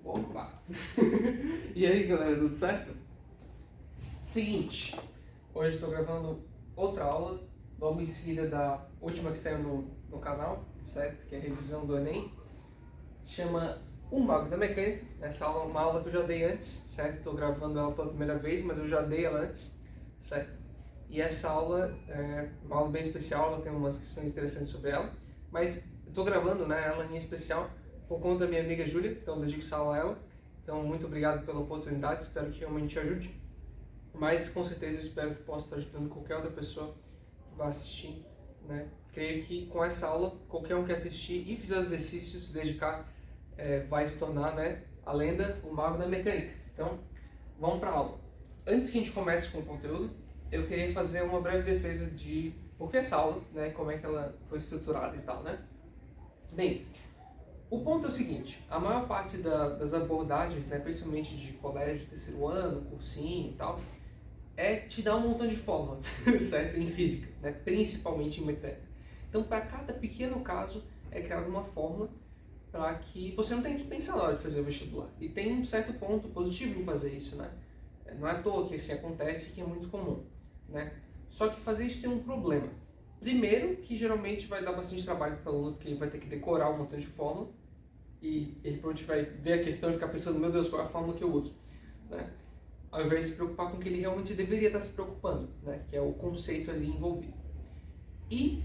Opa! E aí galera, tudo certo? Seguinte, hoje estou gravando outra aula, logo em seguida da última que saiu no canal, certo? Que é a revisão do Enem. Chama O Mago da Mecânica. Essa aula é uma aula que eu já dei antes, certo? Estou gravando ela pela primeira vez, mas eu já dei ela antes, certo? E essa aula é uma aula bem especial, ela tem umas questões interessantes sobre ela, mas eu estou gravando, né, ela em especial por conta da minha amiga Júlia, então dedico essa aula a ela. Então, muito obrigado pela oportunidade, espero que realmente te ajude. Mas, com certeza, eu espero que possa estar ajudando qualquer outra pessoa que vá assistir, né? Creio que com essa aula, qualquer um que assistir e fizer os exercícios, se dedicar, vai se tornar, né, a lenda, o mago da mecânica. Então, vamos para a aula. Antes que a gente comece com o conteúdo, eu queria fazer uma breve defesa de por que essa aula, né, como é que ela foi estruturada e tal, né? Bem, o ponto é o seguinte, a maior parte das abordagens, né, principalmente de colégio, terceiro ano, cursinho e tal, é te dar um montão de fórmula, certo? Em física, né, principalmente em mecânica. Então, para cada pequeno caso, é criada uma fórmula para que você não tenha que pensar na hora de fazer o vestibular. E tem um certo ponto positivo em fazer isso, né? Não é à toa que assim acontece, que é muito comum, né? Só que fazer isso tem um problema. Primeiro, que geralmente vai dar bastante trabalho para o aluno, porque ele vai ter que decorar um montão de fórmula, e ele provavelmente vai ver a questão e ficar pensando, meu Deus, qual é a fórmula que eu uso, né? Ao invés de se preocupar com o que ele realmente deveria estar se preocupando, né? Que é o conceito ali envolvido. E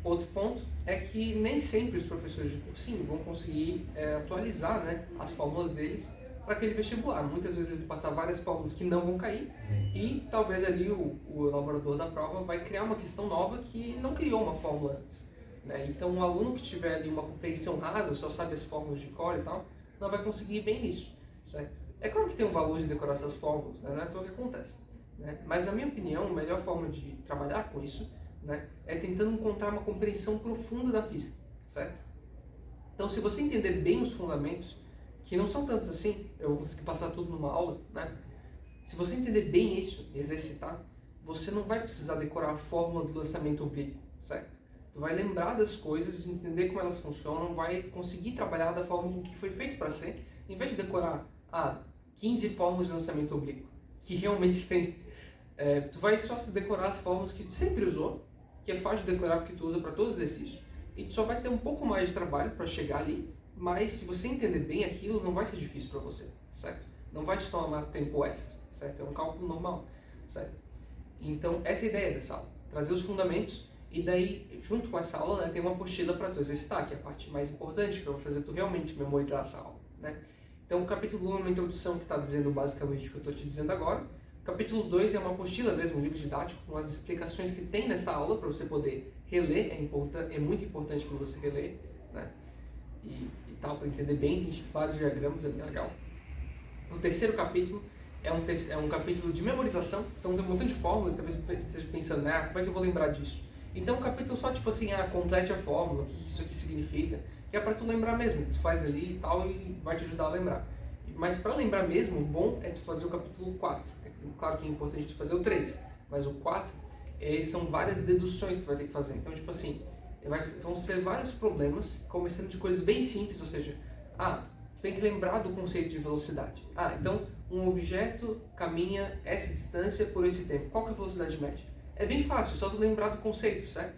outro ponto é que nem sempre os professores de cursinho vão conseguir atualizar, né, as fórmulas deles para aquele vestibular. Muitas vezes ele vai passar várias fórmulas que não vão cair e talvez ali o elaborador da prova vai criar uma questão nova que não criou uma fórmula antes, né? Então um aluno que tiver ali uma compreensão rasa, só sabe as fórmulas de cor e tal, não vai conseguir ir bem nisso, certo? É claro que tem um valor de decorar essas fórmulas, né? Não é tudo que acontece, né? Mas na minha opinião, a melhor forma de trabalhar com isso, né, é tentando encontrar uma compreensão profunda da física, certo? Então, se você entender bem os fundamentos, que não são tantos assim, eu vou conseguir passar tudo numa aula, né? Se você entender bem isso e exercitar, você não vai precisar decorar a fórmula do lançamento oblíquo, certo? Tu vai lembrar das coisas, entender como elas funcionam, vai conseguir trabalhar da forma que foi feito para ser, em vez de decorar 15 fórmulas de lançamento oblíquo, que realmente tem. Tu vai só decorar as fórmulas que tu sempre usou, que é fácil de decorar porque tu usa para todos os exercícios, e tu só vai ter um pouco mais de trabalho para chegar ali, mas se você entender bem aquilo, não vai ser difícil para você, certo? Não vai te tomar tempo extra, certo? É um cálculo normal, certo? Então, essa é a ideia dessa aula, trazer os fundamentos, e daí, junto com essa aula, né, tem uma apostila para tu exercitar, que é a parte mais importante, que eu vou fazer tu realmente memorizar essa aula, né? Então, o capítulo 1 é uma introdução que está dizendo basicamente o que eu estou te dizendo agora. O capítulo 2 é uma apostila mesmo, um livro didático, com as explicações que tem nessa aula, para você poder reler, é muito importante que você releia, né? E tal, para entender bem, tem vários diagramas, é bem legal. O terceiro capítulo é um capítulo de memorização, então tem um montão de fórmula, talvez você esteja pensando, como é que eu vou lembrar disso? Então um capítulo só tipo assim, complete a fórmula, o que isso aqui significa, que é para tu lembrar mesmo, tu faz ali e tal e vai te ajudar a lembrar. Mas para lembrar mesmo, o bom é tu fazer o capítulo 4. Claro que é importante tu fazer o 3, mas o 4 são várias deduções que tu vai ter que fazer. Então, tipo assim, vão ser vários problemas, começando de coisas bem simples, ou seja, tu tem que lembrar do conceito de velocidade. Então, um objeto caminha essa distância por esse tempo. Qual que é a velocidade média? É bem fácil, só tu lembrar do conceito, certo?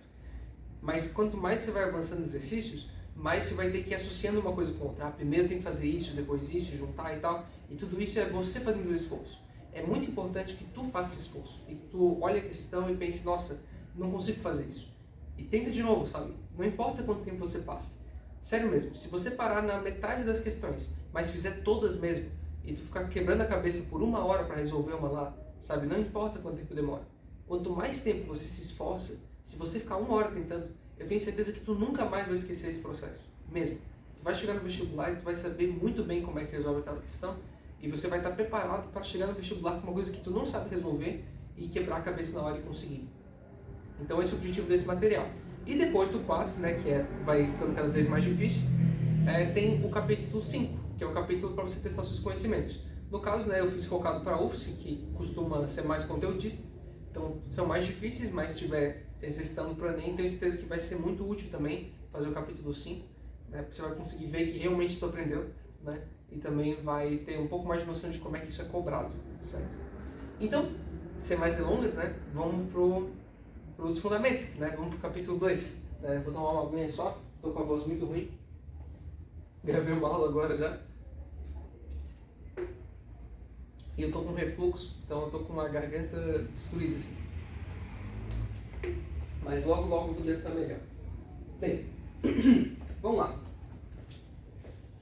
Mas quanto mais você vai avançando nos exercícios, mais você vai ter que ir associando uma coisa com outra. Primeiro tem que fazer isso, depois isso, juntar e tal. E tudo isso é você fazendo o esforço. É muito importante que tu faça esse esforço. E tu olhe a questão e pense, nossa, não consigo fazer isso. E tenta de novo, sabe? Não importa quanto tempo você passe. Sério mesmo, se você parar na metade das questões, mas fizer todas mesmo, e tu ficar quebrando a cabeça por 1 hora para resolver uma lá, sabe? Não importa quanto tempo demora. Quanto mais tempo você se esforça, se você ficar 1 hora tentando, eu tenho certeza que tu nunca mais vai esquecer esse processo, mesmo. Tu vai chegar no vestibular e tu vai saber muito bem como é que resolve aquela questão, e você vai estar preparado para chegar no vestibular com uma coisa que tu não sabe resolver e quebrar a cabeça na hora e conseguir. Então esse é o objetivo desse material. E depois do 4, né, que vai ficando cada vez mais difícil, tem o capítulo 5, que é o capítulo para você testar seus conhecimentos. No caso, né, eu fiz focado para a UFSC, que costuma ser mais conteudista, então são mais difíceis, mas se estiver exercitando para o Enem, tenho certeza que vai ser muito útil também fazer o capítulo 5, né, porque você vai conseguir ver que realmente tu aprendeu, né? E também vai ter um pouco mais de noção de como é que isso é cobrado, certo? Então, sem mais delongas, né? Vamos para os fundamentos, né? Vamos para o capítulo 2. Né? Vou tomar uma aguinha só, estou com a voz muito ruim. Gravei uma aula agora já. E eu estou com refluxo, então eu estou com uma garganta destruída, assim. Mas logo, logo eu devo estar melhor. Bem, vamos lá.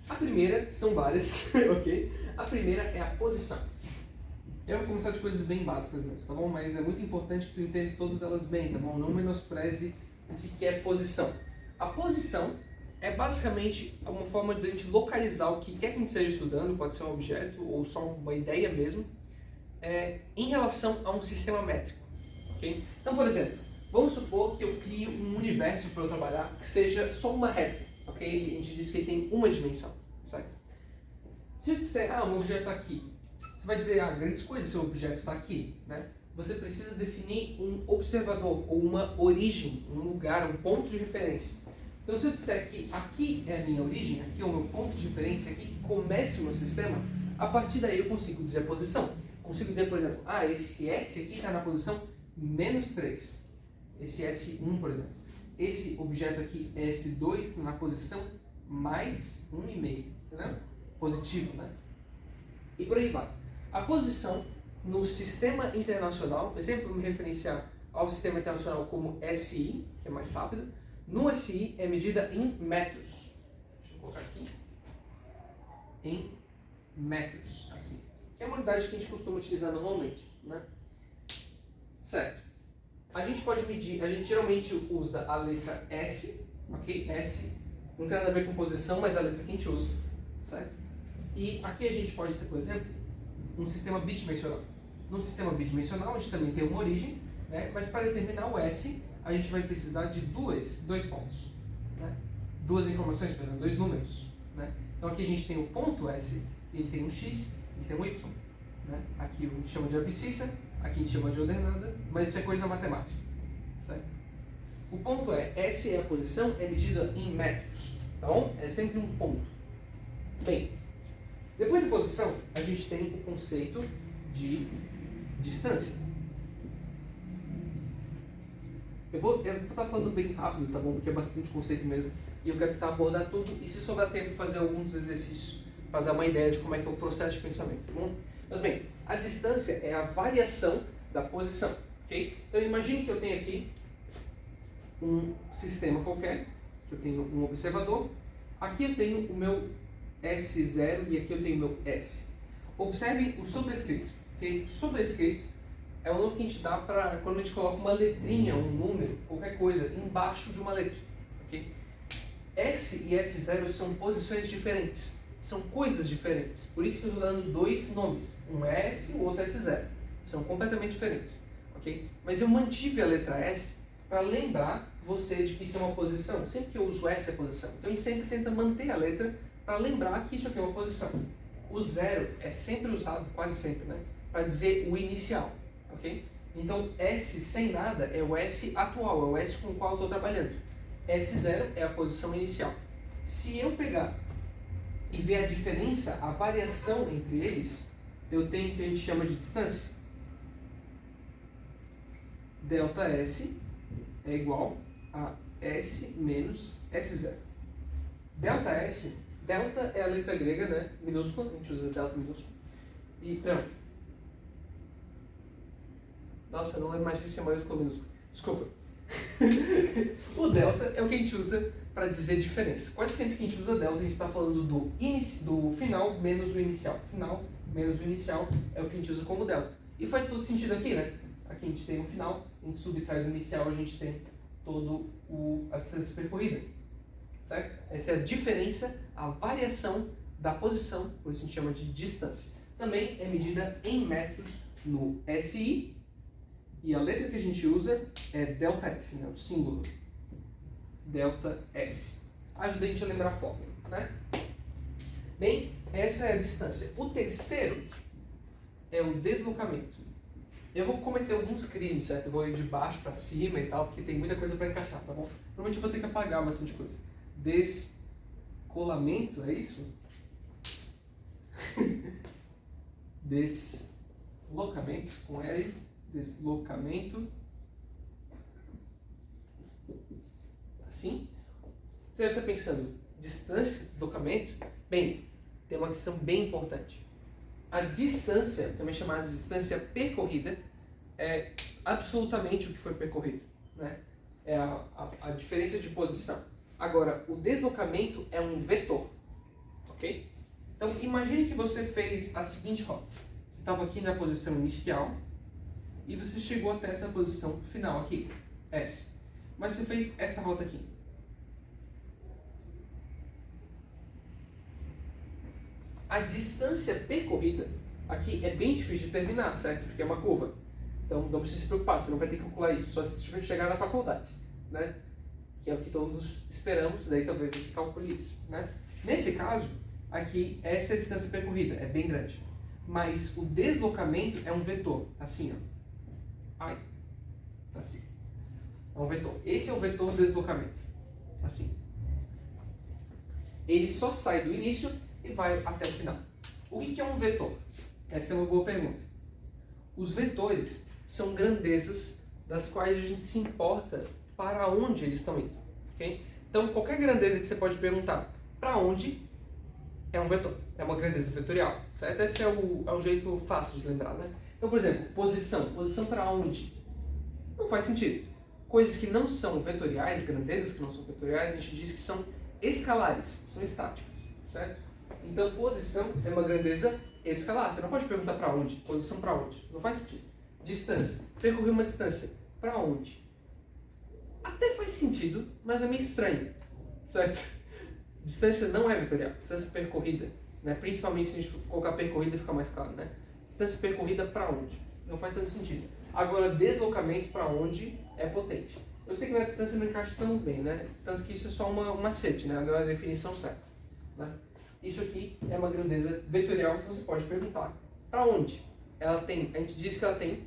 A primeira, são várias, ok? A primeira é a posição. Eu vou começar de coisas bem básicas mesmo, tá bom? Mas é muito importante que tu entenda todas elas bem, tá bom? Não menospreze o que é posição. A posição é basicamente uma forma de a gente localizar o que quer que a gente esteja estudando, pode ser um objeto ou só uma ideia mesmo, em relação a um sistema métrico, ok? Então, por exemplo, vamos supor que eu crio um universo para eu trabalhar que seja só uma reta, ok? A gente diz que ele tem uma dimensão, certo? Se eu disser, o meu objeto está aqui, você vai dizer, grandes coisas, seu objeto está aqui, né? Você precisa definir um observador ou uma origem, um lugar, um ponto de referência. Então, se eu disser que aqui é a minha origem, aqui é o meu ponto de referência, aqui que começa o meu sistema, a partir daí eu consigo dizer a posição. Consigo dizer, por exemplo, esse S aqui está na posição -3. Esse S1, por exemplo. Esse objeto aqui, S2, está na posição +1,5. Entendeu? Positivo, né? E por aí vai. A posição no sistema internacional, eu sempre vou me referenciar ao sistema internacional como SI, que é mais rápido. No SI é medida em metros. Deixa eu colocar aqui. Em metros, assim. Que é uma unidade que a gente costuma utilizar normalmente, né? Certo. A gente pode medir, a gente geralmente usa a letra S, ok? S, não tem nada a ver com posição, mas é a letra que a gente usa, certo? E aqui a gente pode ter, por exemplo, um sistema bidimensional. No sistema bidimensional a gente também tem uma origem, né? Mas para determinar o S, a gente vai precisar de dois pontos, né? Duas informações, perdão, dois números, né? Então aqui a gente tem o ponto S, ele tem um X, ele tem um Y, né? Aqui a gente chama de abscissa, aqui a gente chama de ordenada, mas isso é coisa matemática, certo? O ponto é, S é a posição, é medida em metros, tá bom? É sempre um ponto. Bem, depois da posição, a gente tem o conceito de distância. Eu vou estar falando bem rápido, tá bom? Porque é bastante conceito mesmo. E eu quero tentar abordar tudo e, se sobrar tempo, fazer alguns exercícios para dar uma ideia de como é que é o processo de pensamento, tá bom? Mas bem, a distância é a variação da posição, ok? Então imagine que eu tenho aqui um sistema qualquer, que eu tenho um observador. Aqui eu tenho o meu S0 e aqui eu tenho o meu S. Observem o sobrescrito, ok? Sobrescrito é o nome que a gente dá para quando a gente coloca uma letrinha, um número, qualquer coisa, embaixo de uma letra, ok? S e S0 são posições diferentes, são coisas diferentes. Por isso que eu estou dando dois nomes, um S e o outro S0. São completamente diferentes, ok? Mas eu mantive a letra S para lembrar você de que isso é uma posição. Sempre que eu uso S é posição. Então a gente sempre tenta manter a letra para lembrar que isso aqui é uma posição. O zero é sempre usado, quase sempre, né? Para dizer o inicial, ok? Então S sem nada é o S atual, é o S com o qual eu estou trabalhando. S0 é a posição inicial. Se eu pegar e ver a diferença, a variação entre eles, eu tenho o que a gente chama de distância. Delta S é igual a S menos S0. Delta S, delta é a letra grega, né? Minúscula, a gente usa delta minúscula. E, não. Nossa, eu não lembro mais se é maiúsculo ou minúsculo. Desculpa. O delta é o que a gente usa para dizer diferença. Quase sempre que a gente usa delta, a gente está falando do final menos o inicial. Final menos o inicial é o que a gente usa como delta. E faz todo sentido aqui, né? Aqui a gente tem o final, a gente subtrai do inicial, a gente tem toda a distância percorrida. Certo? Essa é a diferença, a variação da posição, por isso a gente chama de distância. Também é medida em metros no SI, e a letra que a gente usa é delta S, né? O símbolo. Delta S. Ajuda a gente a lembrar a fórmula, né? Bem, essa é a distância. O terceiro é o deslocamento. Eu vou cometer alguns crimes, certo? Eu vou ir de baixo para cima e tal, porque tem muita coisa para encaixar, tá bom? Provavelmente eu vou ter que apagar bastante coisa. Descolamento, é isso? deslocamento, com L, deslocamento, assim. Você deve estar pensando, distância, deslocamento? Bem, tem uma questão bem importante. A distância, também chamada de distância percorrida, é absolutamente o que foi percorrido, né? É a diferença de posição. Agora, o deslocamento é um vetor, ok? Então, imagine que você fez a seguinte rota. Você estava aqui na posição inicial e você chegou até essa posição final aqui, S. Mas você fez essa rota aqui. A distância percorrida aqui é bem difícil de determinar, certo? Porque é uma curva. Então não precisa se preocupar, você não vai ter que calcular isso, só se você chegar na faculdade, né? Que é o que todos esperamos, daí talvez você calcule isso, né? Nesse caso, aqui essa é a distância percorrida, é bem grande. Mas o deslocamento é um vetor, assim, ó. Ai, tá assim. É um vetor. Esse é o vetor do deslocamento, assim. Ele só sai do início e vai até o final. O que é um vetor? Essa é uma boa pergunta. Os vetores são grandezas das quais a gente se importa para onde eles estão indo. Okay? Então, qualquer grandeza que você pode perguntar para onde é um vetor. É uma grandeza vetorial. Certo? Esse é o jeito fácil de lembrar, né? Então, por exemplo, posição. Posição para onde? Não faz sentido. Coisas que não são vetoriais, grandezas que não são vetoriais, a gente diz que são escalares, são estáticas. Certo? Então, posição é uma grandeza escalar. Você não pode perguntar para onde. Posição para onde? Não faz sentido. Distância. Percorrer uma distância. Para onde? Até faz sentido, mas é meio estranho. Certo? Distância não é vetorial. Distância percorrida. Né? Principalmente se a gente colocar percorrida fica mais claro. Né? Distância percorrida para onde? Não faz tanto sentido. Agora, deslocamento para onde é potente. Eu sei que na distância não encaixa tão bem, né? Tanto que isso é só um macete, né? Não é a definição certa. Né? Isso aqui é uma grandeza vetorial que você pode perguntar. Para onde? Ela tem, a gente diz que ela tem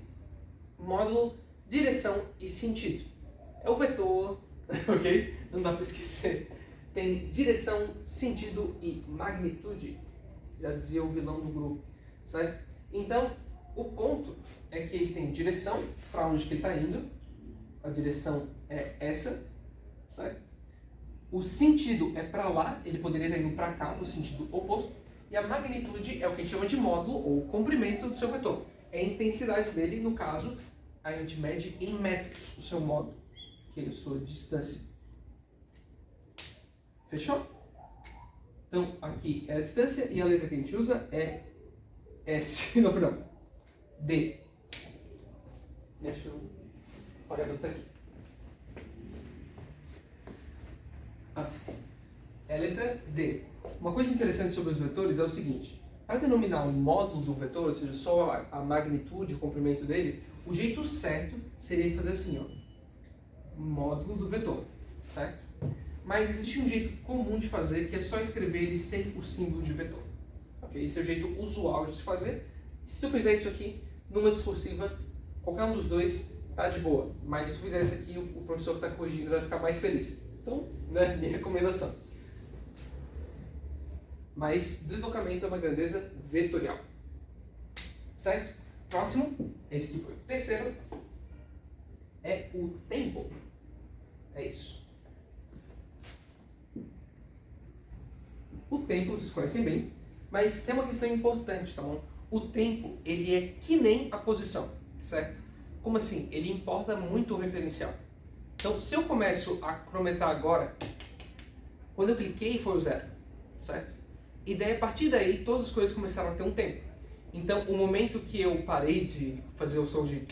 módulo, direção e sentido. É o vetor, ok? Não dá para esquecer. Tem direção, sentido e magnitude. Já dizia o vilão do grupo, certo? Então, o ponto é que ele tem direção, para onde que ele está indo. A direção é essa, certo? O sentido é para lá, ele poderia estar indo para cá, no sentido oposto. E a magnitude é o que a gente chama de módulo ou comprimento do seu vetor. É a intensidade dele, no caso, a gente mede em metros o seu módulo, que é a sua distância. Fechou? Então, aqui é a distância e a letra que a gente usa é S. Não, perdão. D. Deixa eu apagar meu aqui. Assim. É a letra D. Uma coisa interessante sobre os vetores é o seguinte. Para denominar o módulo do vetor, ou seja, só a magnitude, o comprimento dele, o jeito certo seria fazer assim, ó. Módulo do vetor. Certo? Mas existe um jeito comum de fazer, que é só escrever ele sem o símbolo de vetor. Okay? Esse é o jeito usual de se fazer. Se eu fizer isso aqui, numa discursiva, qualquer um dos dois tá de boa. Mas se eu fizer isso aqui, o professor que está corrigindo vai ficar mais feliz. Então, né, minha recomendação. Mas deslocamento é uma grandeza vetorial. Certo? Próximo, esse aqui foi o terceiro, é o tempo. É isso. O tempo vocês conhecem bem, mas tem uma questão importante, tá bom? O tempo, ele é que nem a posição, certo? Como assim? Ele importa muito o referencial. Então, se eu começo a cronometrar agora, quando eu cliquei foi o 0, certo? E daí, a partir daí, todas as coisas começaram a ter um tempo. Então, o momento que eu parei de fazer o som de...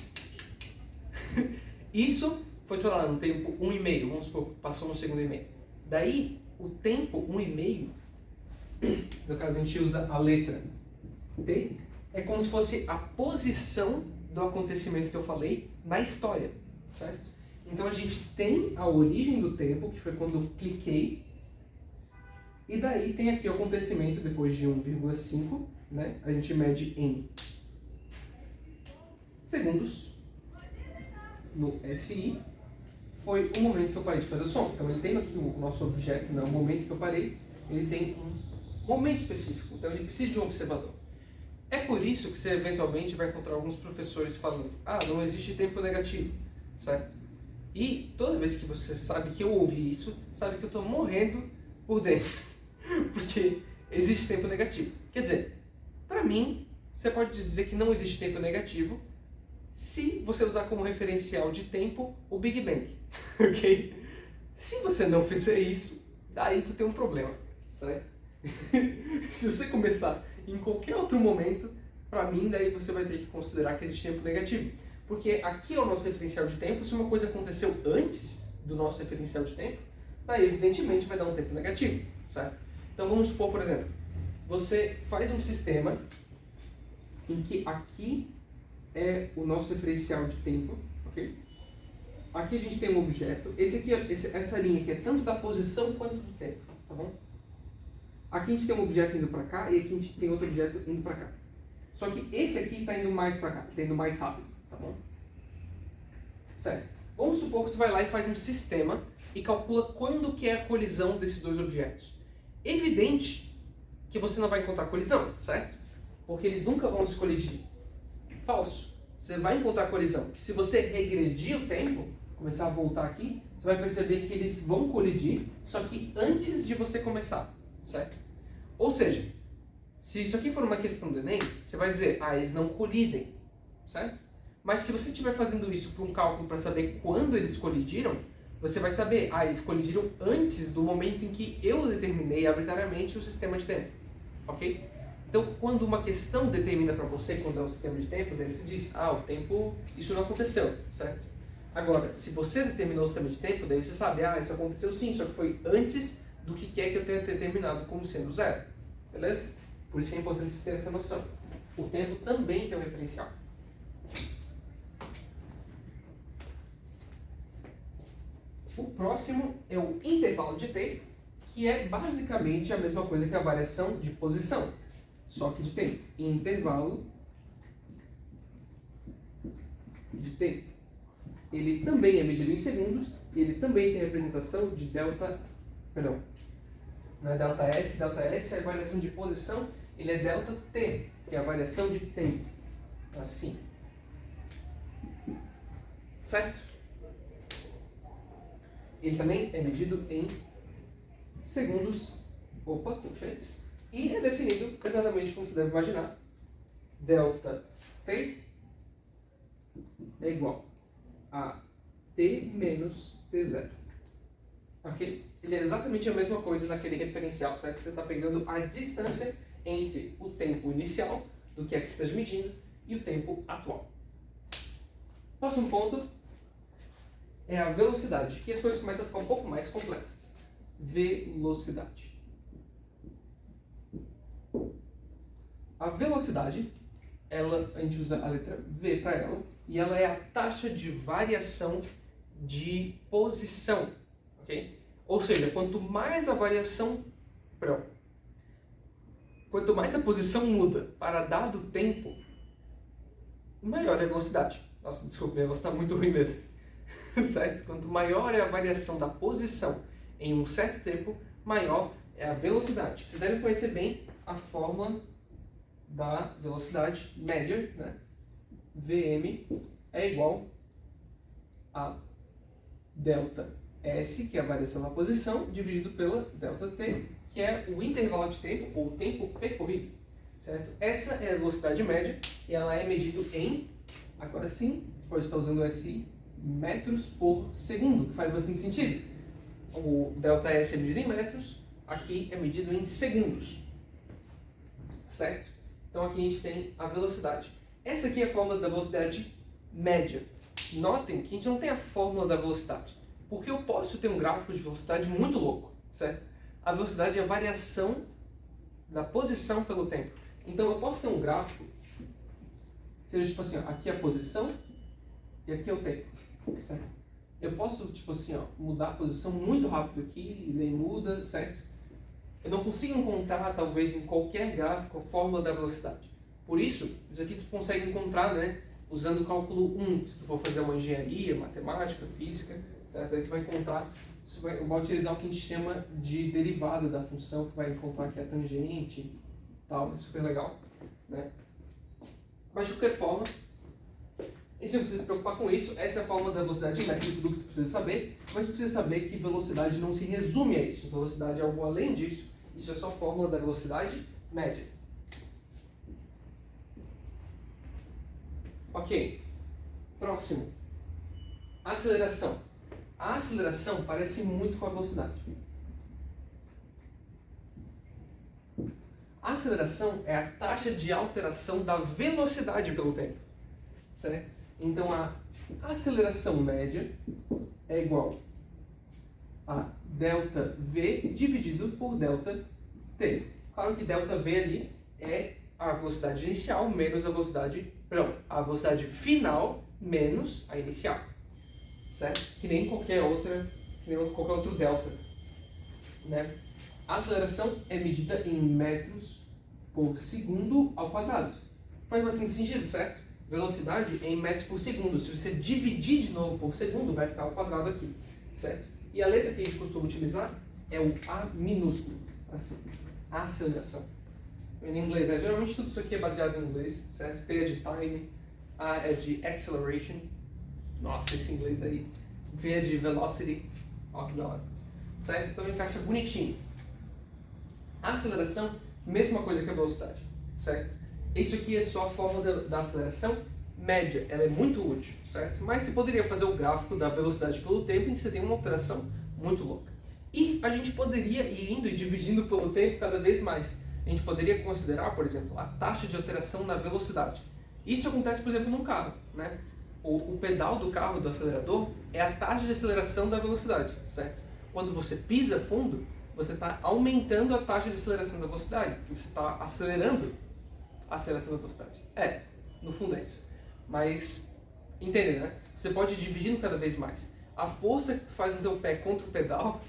isso foi, sei lá, no tempo 1,5, vamos supor que passou no segundo e meio. Daí, o tempo 1,5, no caso a gente usa a letra T, é como se fosse a posição do acontecimento que eu falei na história, certo? Então a gente tem a origem do tempo, que foi quando eu cliquei, e daí tem aqui o acontecimento depois de 1,5, né? A gente mede em segundos, no SI, foi o momento que eu parei de fazer o som. Então ele tem aqui o nosso objeto, né? O momento que eu parei, ele tem um momento específico, então ele precisa de um observador. É por isso que você eventualmente vai encontrar alguns professores falando, não existe tempo negativo, certo? E toda vez que você sabe que eu ouvi isso, sabe que eu estou morrendo por dentro, porque existe tempo negativo. Quer dizer, para mim, você pode dizer que não existe tempo negativo se você usar como referencial de tempo o Big Bang, ok? Se você não fizer isso, daí tu tem um problema, certo? Se você começar em qualquer outro momento, para mim, daí você vai ter que considerar que existe tempo negativo. Porque aqui é o nosso referencial de tempo, se uma coisa aconteceu antes do nosso referencial de tempo, daí evidentemente vai dar um tempo negativo, certo? Então vamos supor, por exemplo, você faz um sistema em que aqui é o nosso referencial de tempo, ok? Aqui a gente tem um objeto, essa linha aqui é tanto da posição quanto do tempo, tá bom? Aqui a gente tem um objeto indo para cá e aqui a gente tem outro objeto indo para cá. Só que esse aqui está indo mais para cá, está indo mais rápido, tá bom? Certo. Vamos supor que tu vai lá e faz um sistema e calcula quando que é a colisão desses dois objetos. Evidente que você não vai encontrar colisão, certo? Porque eles nunca vão se colidir. Falso. Você vai encontrar colisão. Que se você regredir o tempo, começar a voltar aqui, você vai perceber que eles vão colidir, só que antes de você começar, certo? Ou seja, se isso aqui for uma questão do Enem, você vai dizer, eles não colidem, certo? Mas se você estiver fazendo isso para um cálculo para saber quando eles colidiram, você vai saber, eles colidiram antes do momento em que eu determinei arbitrariamente o sistema de tempo, ok? Então, quando uma questão determina para você quando é o sistema de tempo, daí você diz, o tempo, isso não aconteceu, certo? Agora, se você determinou o sistema de tempo, daí você sabe, isso aconteceu sim, só que foi antes do que quer que eu tenha determinado como sendo zero, beleza? Por isso que é importante você ter essa noção. O tempo também tem um referencial. O próximo é o intervalo de tempo, que é basicamente a mesma coisa que a variação de posição, só que de tempo. Intervalo de tempo. Ele também é medido em segundos, ele também tem representação de delta, não é delta S é a variação de posição, ele é delta T, que é a variação de tempo. Assim. Certo? Ele também é medido em segundos, e é definido exatamente como você deve imaginar. Delta T é igual a T menos T0. Ok? Ele é exatamente a mesma coisa naquele referencial, certo? Você está pegando a distância entre o tempo inicial, do que é que você está medindo, e o tempo atual. Próximo ponto é a velocidade, que as coisas começam a ficar um pouco mais complexas. Velocidade. A velocidade, a gente usa a letra V para ela, e ela é a taxa de variação de posição, ok? Ou seja, quanto mais a variação, quanto mais a posição muda para dado tempo, maior é a velocidade. Nossa, desculpa, minha voz está muito ruim mesmo. Certo? Quanto maior é a variação da posição em um certo tempo, maior é a velocidade. Vocês devem conhecer bem a fórmula da velocidade média, né? Vm é igual a delta S, que é a variação da posição, dividido pela delta T, que é o intervalo de tempo, ou tempo percorrido. Certo? Essa é a velocidade média, e ela é medida em, agora sim, você pode estar usando SI, metros por segundo, que faz bastante sentido. O ΔS é medido em metros, aqui é medido em segundos. Certo? Então aqui a gente tem a velocidade. Essa aqui é a fórmula da velocidade média. Notem que a gente não tem a fórmula da velocidade, porque eu posso ter um gráfico de velocidade muito louco, certo? A velocidade é a variação da posição pelo tempo. Então eu posso ter um gráfico, seja tipo assim, aqui é a posição e aqui é o tempo. Certo? Eu posso, tipo assim, mudar a posição muito rápido aqui, e daí muda, certo? Eu não consigo encontrar, talvez, em qualquer gráfico, a fórmula da velocidade. Por isso aqui tu consegue encontrar, né, usando o cálculo 1, se tu for fazer uma engenharia, matemática, física, certo? Aí tu vai encontrar, eu vou utilizar o que a gente chama de derivada da função, que vai encontrar aqui a tangente e tal, é super legal, né? Mas de qualquer forma, e você não precisa se preocupar com isso, essa é a fórmula da velocidade média, tudo que você precisa saber, mas você precisa saber que velocidade não se resume a isso. Velocidade é algo além disso, isso é só a fórmula da velocidade média. Ok, próximo. Aceleração. A aceleração parece muito com a velocidade. A aceleração é a taxa de alteração da velocidade pelo tempo, certo? Então a aceleração média é igual a ΔV dividido por ΔT. Claro que ΔV ali é a velocidade inicial menos a velocidade final menos a inicial, certo? Que nem qualquer outro delta, né? A aceleração é medida em metros por segundo ao quadrado. Faz bastante sentido, certo? Velocidade é em metros por segundo. Se você dividir de novo por segundo, vai ficar ao quadrado aqui, certo? E a letra que a gente costuma utilizar é o A minúsculo, assim, aceleração. Em inglês, geralmente tudo isso aqui é baseado em inglês, certo? T é de time, A é de acceleration. Nossa, esse inglês aí. V é de velocity. Ó, que da hora. Certo? Então encaixa bonitinho. A aceleração, mesma coisa que a velocidade, certo? Isso aqui é só a fórmula da aceleração média, ela é muito útil, certo? Mas você poderia fazer o gráfico da velocidade pelo tempo em que você tem uma alteração muito louca. E a gente poderia ir indo e dividindo pelo tempo cada vez mais. A gente poderia considerar, por exemplo, a taxa de alteração na velocidade. Isso acontece, por exemplo, num carro, né? O pedal do carro, do acelerador, é a taxa de aceleração da velocidade, certo? Quando você pisa fundo, você está aumentando a taxa de aceleração da velocidade, porque você está acelerando a aceleração da velocidade. No fundo é isso. Mas, entende, né? Você pode ir dividindo cada vez mais. A força que tu faz no teu pé contra o pedal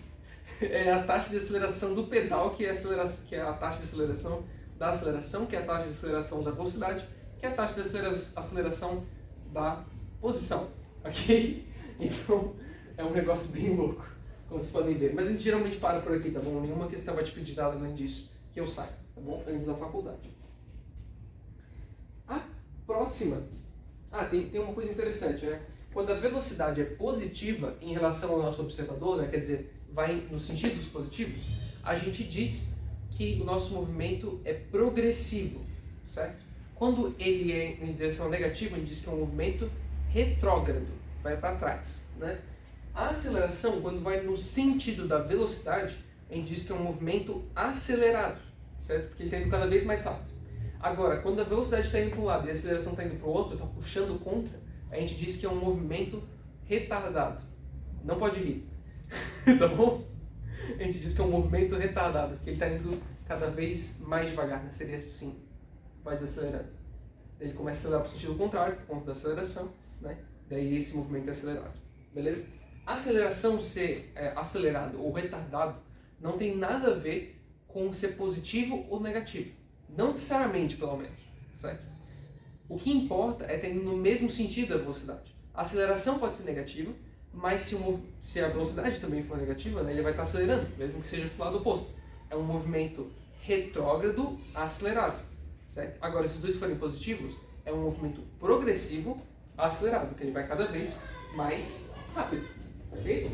é a taxa de aceleração do pedal, que é a taxa de aceleração da aceleração, que é a taxa de aceleração da velocidade, que é a taxa de aceleração da posição, ok? Então, é um negócio bem louco, como vocês podem ver. Mas a gente geralmente para por aqui, tá bom? Nenhuma questão vai te pedir nada além disso, que eu saiba, tá bom? Antes da faculdade. A próxima... tem uma coisa interessante, né? Quando a velocidade é positiva em relação ao nosso observador, né? Quer dizer, vai nos sentidos positivos, a gente diz que o nosso movimento é progressivo, certo? Quando ele é em direção negativa, a gente diz que é um movimento retrógrado, vai para trás, né? A aceleração, quando vai no sentido da velocidade, a gente diz que é um movimento acelerado, certo? Porque ele está indo cada vez mais rápido. Agora, quando a velocidade está indo para um lado e a aceleração está indo para o outro, está puxando contra, a gente diz que é um movimento retardado. Não pode rir, tá bom? A gente diz que é um movimento retardado, porque ele está indo cada vez mais devagar, né? Seria assim, vai desacelerando. Ele começa a acelerar para o sentido contrário, por conta da aceleração, né? Daí esse movimento é acelerado, beleza? A aceleração ser acelerado ou retardado não tem nada a ver com ser positivo ou negativo. Não necessariamente, pelo menos, certo? O que importa é ter no mesmo sentido da velocidade. A aceleração pode ser negativa, mas se a velocidade também for negativa, né, ele vai estar acelerando, mesmo que seja para o lado oposto. É um movimento retrógrado acelerado, certo? Agora, se os dois forem positivos, é um movimento progressivo acelerado, que ele vai cada vez mais rápido, ok?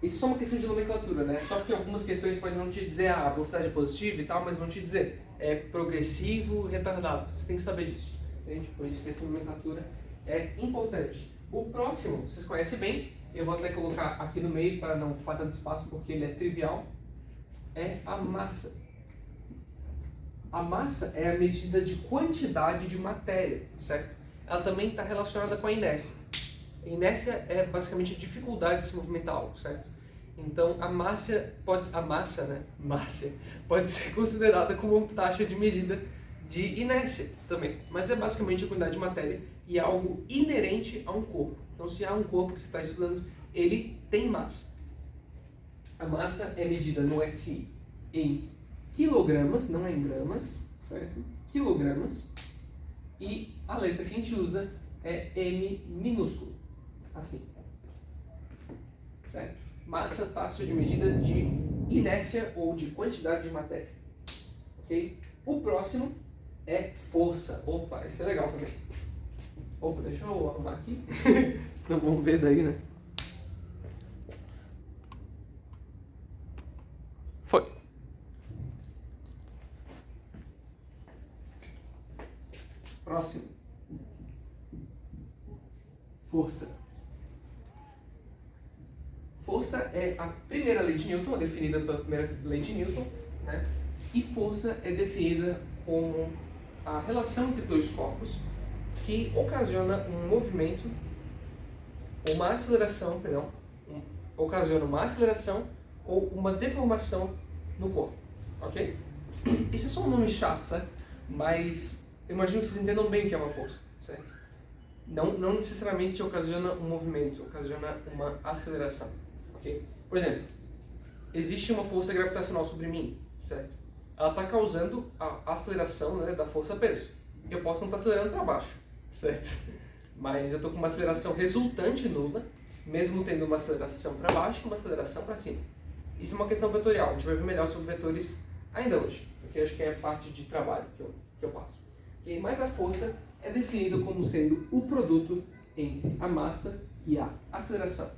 Isso é só uma questão de nomenclatura, né? Só que algumas questões podem não te dizer a velocidade é positiva e tal, mas vão te dizer é progressivo, retardado. Você tem que saber disso, entende? Por isso que essa nomenclatura é importante. O próximo, vocês conhecem bem, eu vou até colocar aqui no meio para não ocupar tanto espaço, porque ele é trivial, é a massa. A massa é a medida de quantidade de matéria, certo? Ela também está relacionada com a inércia. A inércia é basicamente a dificuldade de se movimentar algo, certo? Então a massa pode ser considerada como uma taxa de medida de inércia também, mas é basicamente a quantidade de matéria e é algo inerente a um corpo. Então se há um corpo que você está estudando, ele tem massa. A massa é medida no SI em quilogramas, não é em gramas, certo? Quilogramas. E a letra que a gente usa é M minúsculo, assim, certo? Massa, taxa de medida de inércia ou de quantidade de matéria, ok? O próximo é força. Opa, esse é legal também. Opa, deixa eu arrumar aqui. Senão vão ver daí, né? Foi. Próximo. Força. Força é a primeira lei de Newton, é definida pela primeira lei de Newton, né? E força é definida como a relação entre dois corpos que ocasiona um movimento, uma aceleração, ocasiona uma aceleração ou uma deformação no corpo, ok? Isso é só um nome chato, certo? Mas eu imagino que vocês entendam bem o que é uma força, certo? Não necessariamente ocasiona um movimento, ocasiona uma aceleração, ok? Por exemplo, existe uma força gravitacional sobre mim, certo? Ela está causando a aceleração, né, da força-peso. Eu posso não estar acelerando para baixo, certo? Mas eu estou com uma aceleração resultante nula, mesmo tendo uma aceleração para baixo e uma aceleração para cima. Isso é uma questão vetorial, a gente vai ver melhor sobre vetores ainda hoje, porque acho que é a parte de trabalho que eu passo. Okay? Mas a força é definida como sendo o produto entre a massa e a aceleração.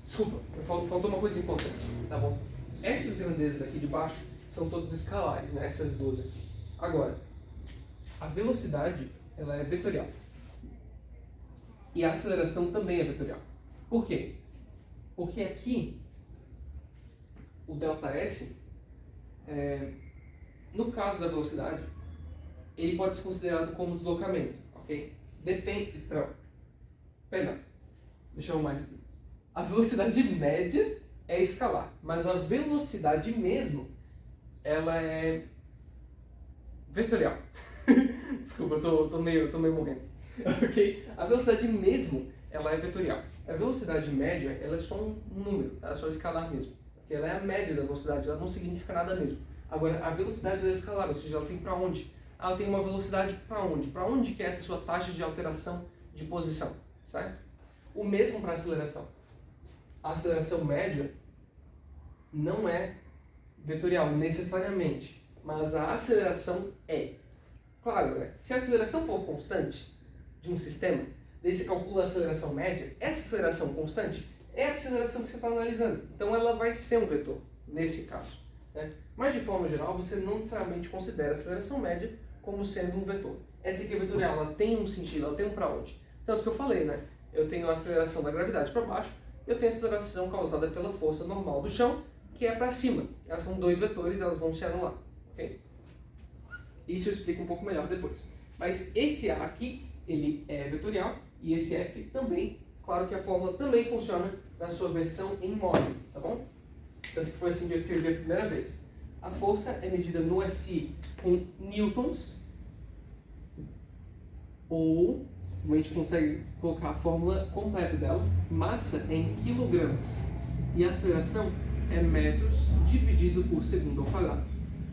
Desculpa, faltou uma coisa importante, tá bom? Essas grandezas aqui de baixo são todas escalares, né? Essas duas aqui. Agora, a velocidade, ela é vetorial. E a aceleração também é vetorial. Por quê? Porque aqui, o ΔS, no caso da velocidade, ele pode ser considerado como deslocamento, ok? Depende... Perdão, deixa eu arrumar isso aqui. A velocidade média é escalar, mas a velocidade mesmo, ela é vetorial. Desculpa, eu tô meio morrendo. Ok? A velocidade mesmo, ela é vetorial. A velocidade média, ela é só um número, ela é só escalar mesmo. Porque ela é a média da velocidade, ela não significa nada mesmo. Agora, a velocidade ela é escalar, ou seja, ela tem para onde? Ela tem uma velocidade para onde? Para onde que é essa sua taxa de alteração de posição, certo? O mesmo para a aceleração. A aceleração média não é vetorial necessariamente, mas a aceleração é. Claro, né? Se a aceleração for constante de um sistema, daí você calcula a aceleração média, essa aceleração constante é a aceleração que você está analisando. Então ela vai ser um vetor, nesse caso. Né? Mas de forma geral, você não necessariamente considera a aceleração média como sendo um vetor. Essa aqui é vetorial, ela tem um sentido, ela tem um para onde. Tanto que eu falei, né? Eu tenho a aceleração da gravidade para baixo, eu tenho a aceleração causada pela força normal do chão, que é para cima. Elas são dois vetores, elas vão se anular. Okay? Isso eu explico um pouco melhor depois. Mas esse A aqui, ele é vetorial, e esse F também. Claro que a fórmula também funciona na sua versão em módulo, tá bom? Tanto que foi assim que eu escrevi a primeira vez. A força é medida no SI com newtons, ou a gente consegue colocar a fórmula completa dela, massa é em quilogramas, e a aceleração é metros dividido por segundo ao quadrado.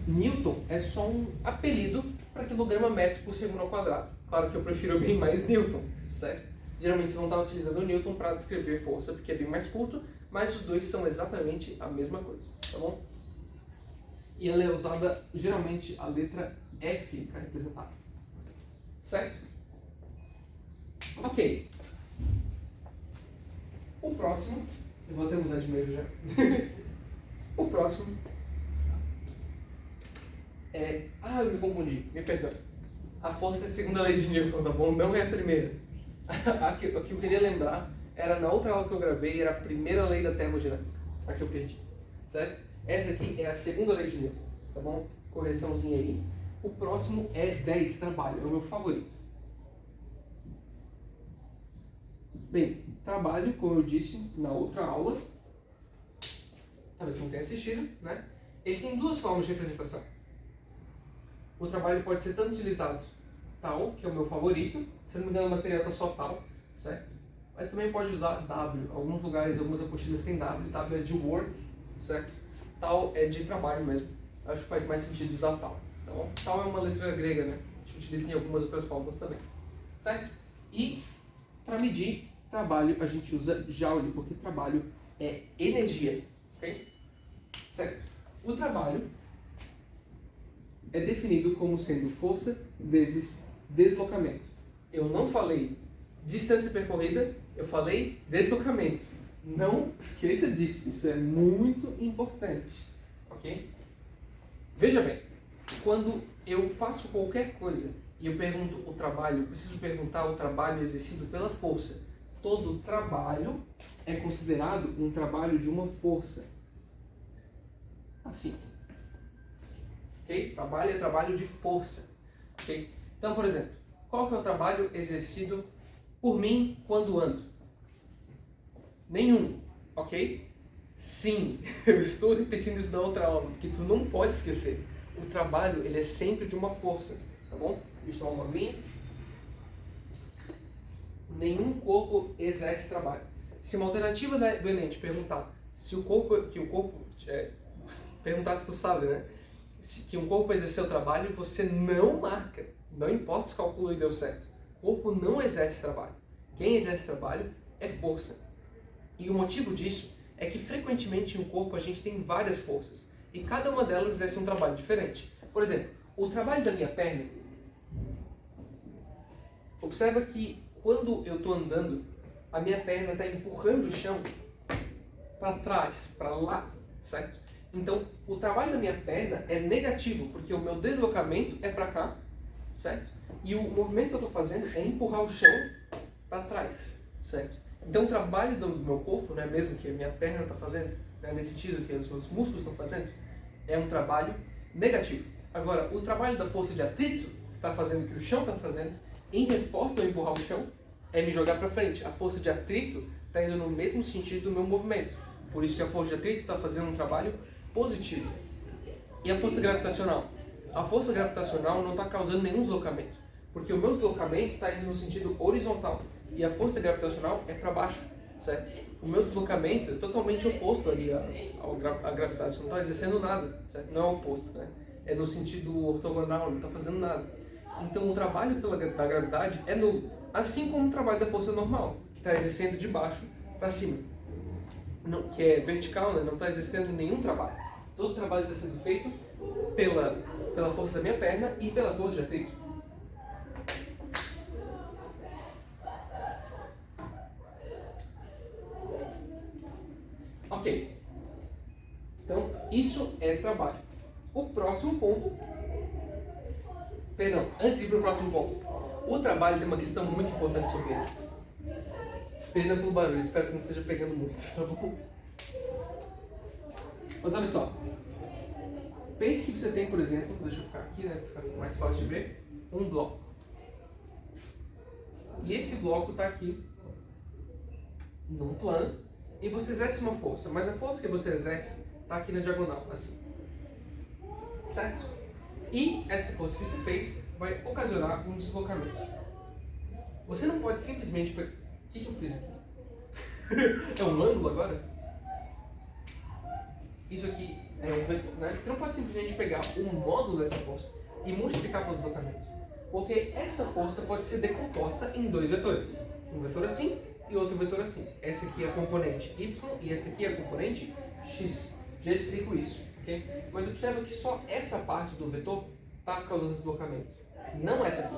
Newton é só um apelido para quilograma metro por segundo ao quadrado. Claro que eu prefiro bem mais Newton, certo? Geralmente vocês vão estar utilizando o Newton para descrever força, porque é bem mais curto, mas os dois são exatamente a mesma coisa, tá bom? E ela é usada, geralmente, a letra F para representar, certo? Ok. O próximo, eu vou até mudar de mesa já. O próximo é... eu me confundi, me perdoe. A força é a segunda lei de Newton, tá bom? Não é a primeira. O que eu queria lembrar era na outra aula que eu gravei, era a primeira lei da termodinâmica. A que eu perdi, certo? Essa aqui é a segunda lei de Newton, tá bom? Correçãozinha aí. O próximo é 10, trabalho, é o meu favorito. Bem, trabalho, como eu disse na outra aula, talvez você não tenha assistido, né? Ele tem duas formas de representação. O trabalho pode ser tanto utilizado tal, que é o meu favorito, se não me engano o material está só tal, certo? Mas também pode usar W. Alguns lugares, algumas apostilas têm W. W é de work, certo? Tal é de trabalho mesmo. Acho que faz mais sentido usar tal. Então, tal é uma letra grega, né? A gente utiliza em algumas outras fórmulas também, certo? E para medir trabalho a gente usa Joule, porque trabalho é energia, ok? Certo? O trabalho é definido como sendo força vezes deslocamento. Eu não falei distância percorrida, eu falei deslocamento. Não esqueça disso, isso é muito importante, ok? Veja bem, quando eu faço qualquer coisa e eu pergunto o trabalho, eu preciso perguntar o trabalho exercido pela força. Todo trabalho é considerado um trabalho de uma força. Assim. Ok? Trabalho é trabalho de força. Ok? Então, por exemplo, qual que é o trabalho exercido por mim quando ando? Nenhum. Ok? Sim, eu estou repetindo isso na outra aula, porque tu não pode esquecer. O trabalho, ele é sempre de uma força, tá bom? Deixa eu tomar uma aguinha. Nenhum corpo exerce trabalho. Se uma alternativa do Enem te perguntar se perguntar se tu sabe, né? Que um corpo exerceu trabalho, você não marca. Não importa se calculou e deu certo. O corpo não exerce trabalho. Quem exerce trabalho é força. E o motivo disso é que frequentemente no corpo a gente tem várias forças. E cada uma delas exerce um trabalho diferente. Por exemplo, o trabalho da minha perna. Observa que quando eu estou andando, a minha perna está empurrando o chão para trás, para lá, certo? Então, o trabalho da minha perna é negativo, porque o meu deslocamento é para cá, certo? E o movimento que eu estou fazendo é empurrar o chão para trás, certo? Então, o trabalho do meu corpo, né, mesmo que a minha perna está fazendo, né, nesse sentido que os meus músculos estão fazendo, é um trabalho negativo. Agora, o trabalho da força de atrito, que está fazendo o que o chão está fazendo, em resposta a empurrar o chão, é me jogar para frente. A força de atrito está indo no mesmo sentido do meu movimento. Por isso que a força de atrito está fazendo um trabalho positivo. E a força gravitacional? A força gravitacional não está causando nenhum deslocamento, porque o meu deslocamento está indo no sentido horizontal e a força gravitacional é para baixo, certo? O meu deslocamento é totalmente oposto ali à gravidade, não está exercendo nada, certo? Não é o oposto, né? É no sentido ortogonal, não está fazendo nada. Então o trabalho da gravidade é nulo, assim como o trabalho da força normal, que está exercendo de baixo para cima, que é vertical, né? Não está exercendo nenhum trabalho. Todo o trabalho está sendo feito pela força da minha perna e pela força de atrito. Ok. Então, isso é trabalho. O próximo ponto... Perdão, antes de ir para o próximo ponto. O trabalho tem uma questão muito importante sobre ele. Perdão pelo barulho, espero que não esteja pegando muito, tá bom? Mas olha só. Pense que você tem, por exemplo, deixa eu ficar aqui, né, para ficar mais fácil de ver, um bloco. E esse bloco está aqui, num plano, e você exerce uma força, mas a força que você exerce está aqui na diagonal, assim. Certo? E essa força que você fez vai ocasionar um deslocamento. Você não pode simplesmente... O que eu fiz aqui? É um ângulo agora? Isso aqui é um vetor, né? Você não pode simplesmente pegar um módulo dessa força e multiplicar pelo deslocamento. Porque essa força pode ser decomposta em dois vetores. Um vetor assim e outro vetor assim. Essa aqui é a componente y e essa aqui é a componente x. Já explico isso, ok? Mas observa que só essa parte do vetor está causando deslocamento. Não essa aqui.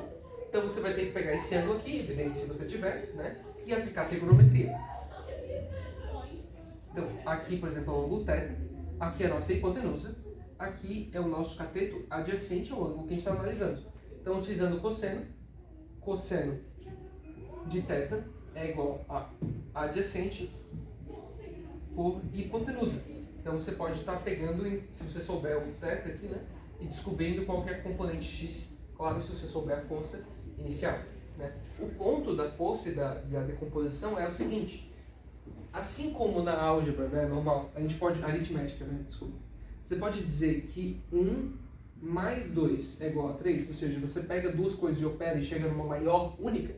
Então você vai ter que pegar esse ângulo aqui, evidente se você tiver, né? E aplicar a trigonometria. Então, aqui, por exemplo, é o ângulo θ, aqui é a nossa hipotenusa, aqui é o nosso cateto adjacente ao ângulo que a gente está analisando. Então, utilizando o cosseno de θ é igual a adjacente por hipotenusa. Então, você pode estar pegando, se você souber o θ aqui, né? E descobrindo qual que é a componente x, claro, se você souber a força inicial, né? O ponto da força e da decomposição é o seguinte: assim como na álgebra, né, normal, a gente pode, aritmética, né, desculpa, você pode dizer que 1 mais 2 é igual a 3, ou seja, você pega duas coisas e opera e chega numa maior única.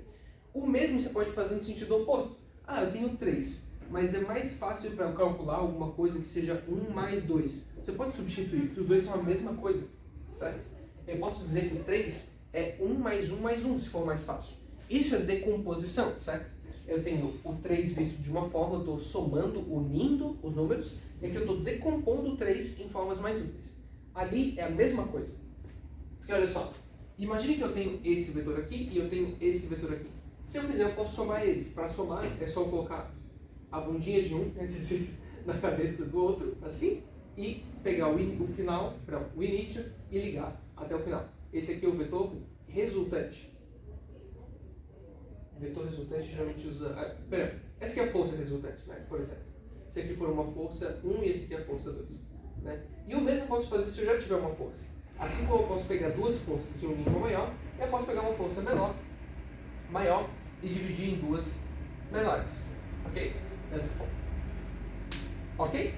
O mesmo você pode fazer no sentido oposto. Ah, eu tenho 3, mas é mais fácil para eu calcular alguma coisa que seja 1 mais 2. Você pode substituir, porque os dois são a mesma coisa, certo? Eu posso dizer que o 3 é 1 mais 1 mais 1, se for mais fácil. Isso é decomposição, certo? Eu tenho o 3 visto de uma forma, eu estou somando, unindo os números, e aqui eu estou decompondo o 3 em formas mais úteis. Ali é a mesma coisa. Porque olha só, imagine que eu tenho esse vetor aqui e eu tenho esse vetor aqui. Se eu quiser, eu posso somar eles. Para somar, é só colocar a bundinha de um na cabeça do outro, assim, e pegar o início e ligar até o final. Esse aqui é o vetor resultante. Vetor resultante geralmente usa... essa aqui é a força resultante, né? Por exemplo. Se aqui for uma força 1 e esse aqui é a força 2. Né? E o mesmo eu posso fazer se eu já tiver uma força. Assim como eu posso pegar duas forças e unir uma maior, eu posso pegar uma força maior e dividir em duas menores. Ok? Dessa forma. Ok?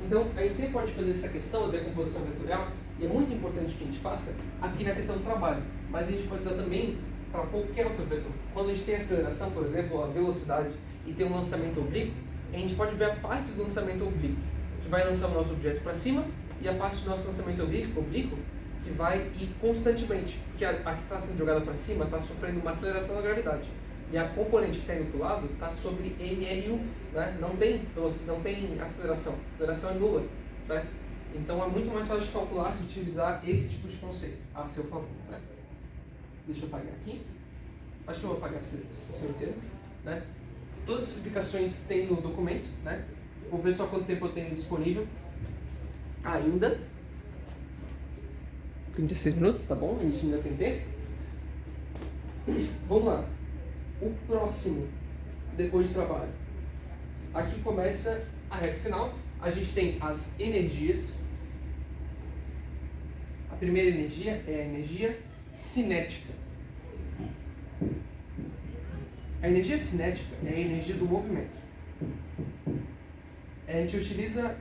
Então, a gente sempre pode fazer essa questão da decomposição vetorial, e é muito importante que a gente faça aqui na questão do trabalho. Mas a gente pode usar também para qualquer outro vetor. Quando a gente tem aceleração, por exemplo, a velocidade, e tem um lançamento oblíquo, a gente pode ver a parte do lançamento oblíquo, que vai lançar o nosso objeto para cima, e a parte do nosso lançamento oblíquo, que vai ir constantemente, porque a que está sendo jogada para cima está sofrendo uma aceleração da gravidade. E a componente que está indo para o lado está sobre MLU, né? Não tem aceleração. A aceleração é nula, certo? Então é muito mais fácil de calcular se utilizar esse tipo de conceito a seu favor, né? Deixa eu apagar aqui. Acho que eu vou apagar esse inteiro, né? Todas as explicações tem no documento, né? Vou ver só quanto tempo eu tenho disponível. Ainda. 36 minutos, tá bom? A gente ainda tem tempo. Vamos lá. O próximo, depois de trabalho. Aqui começa a reta final. A gente tem as energias. A primeira energia é a energia cinética. A energia cinética é a energia do movimento. A gente utiliza,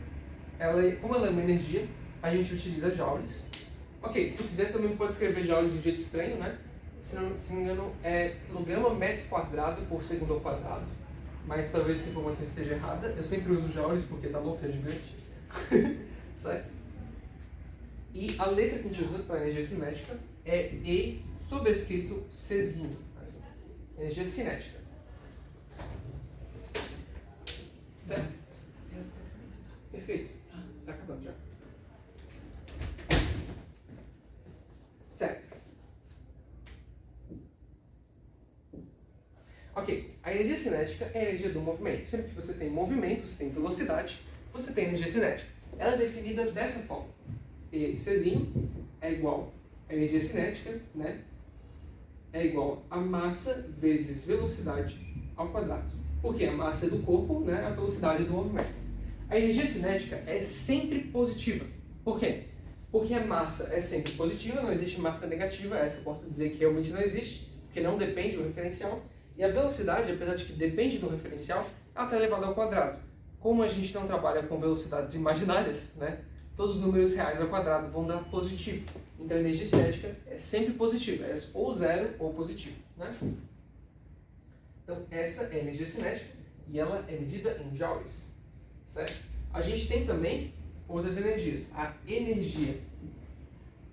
como ela é uma energia, a gente utiliza joules. Ok, se tu quiser também pode escrever joules de um jeito estranho, né? Se não me engano, é quilograma metro quadrado por segundo ao quadrado. Mas talvez essa informação esteja errada. Eu sempre uso joules porque tá louco, é gigante. Certo? E a letra que a gente usa para energia cinética é E sobrescrito Czinho. Assim. Energia cinética. Certo? Perfeito. Tá acabando já. Certo. Ok, a energia cinética é a energia do movimento. Sempre que você tem movimento, você tem velocidade, você tem energia cinética. Ela é definida dessa forma. E Czinho é igual a energia cinética, né? É igual a massa vezes velocidade ao quadrado. Porque a massa é do corpo, né? A velocidade é do movimento. A energia cinética é sempre positiva. Por quê? Porque a massa é sempre positiva, não existe massa negativa, essa eu posso dizer que realmente não existe, porque não depende do referencial. E a velocidade, apesar de que depende do referencial, ela está elevada ao quadrado. Como a gente não trabalha com velocidades imaginárias, né? Todos os números reais ao quadrado vão dar positivo. Então a energia cinética é sempre positiva, é ou zero ou positivo, né? Então essa é a energia cinética e ela é medida em joules, certo? A gente tem também outras energias. A energia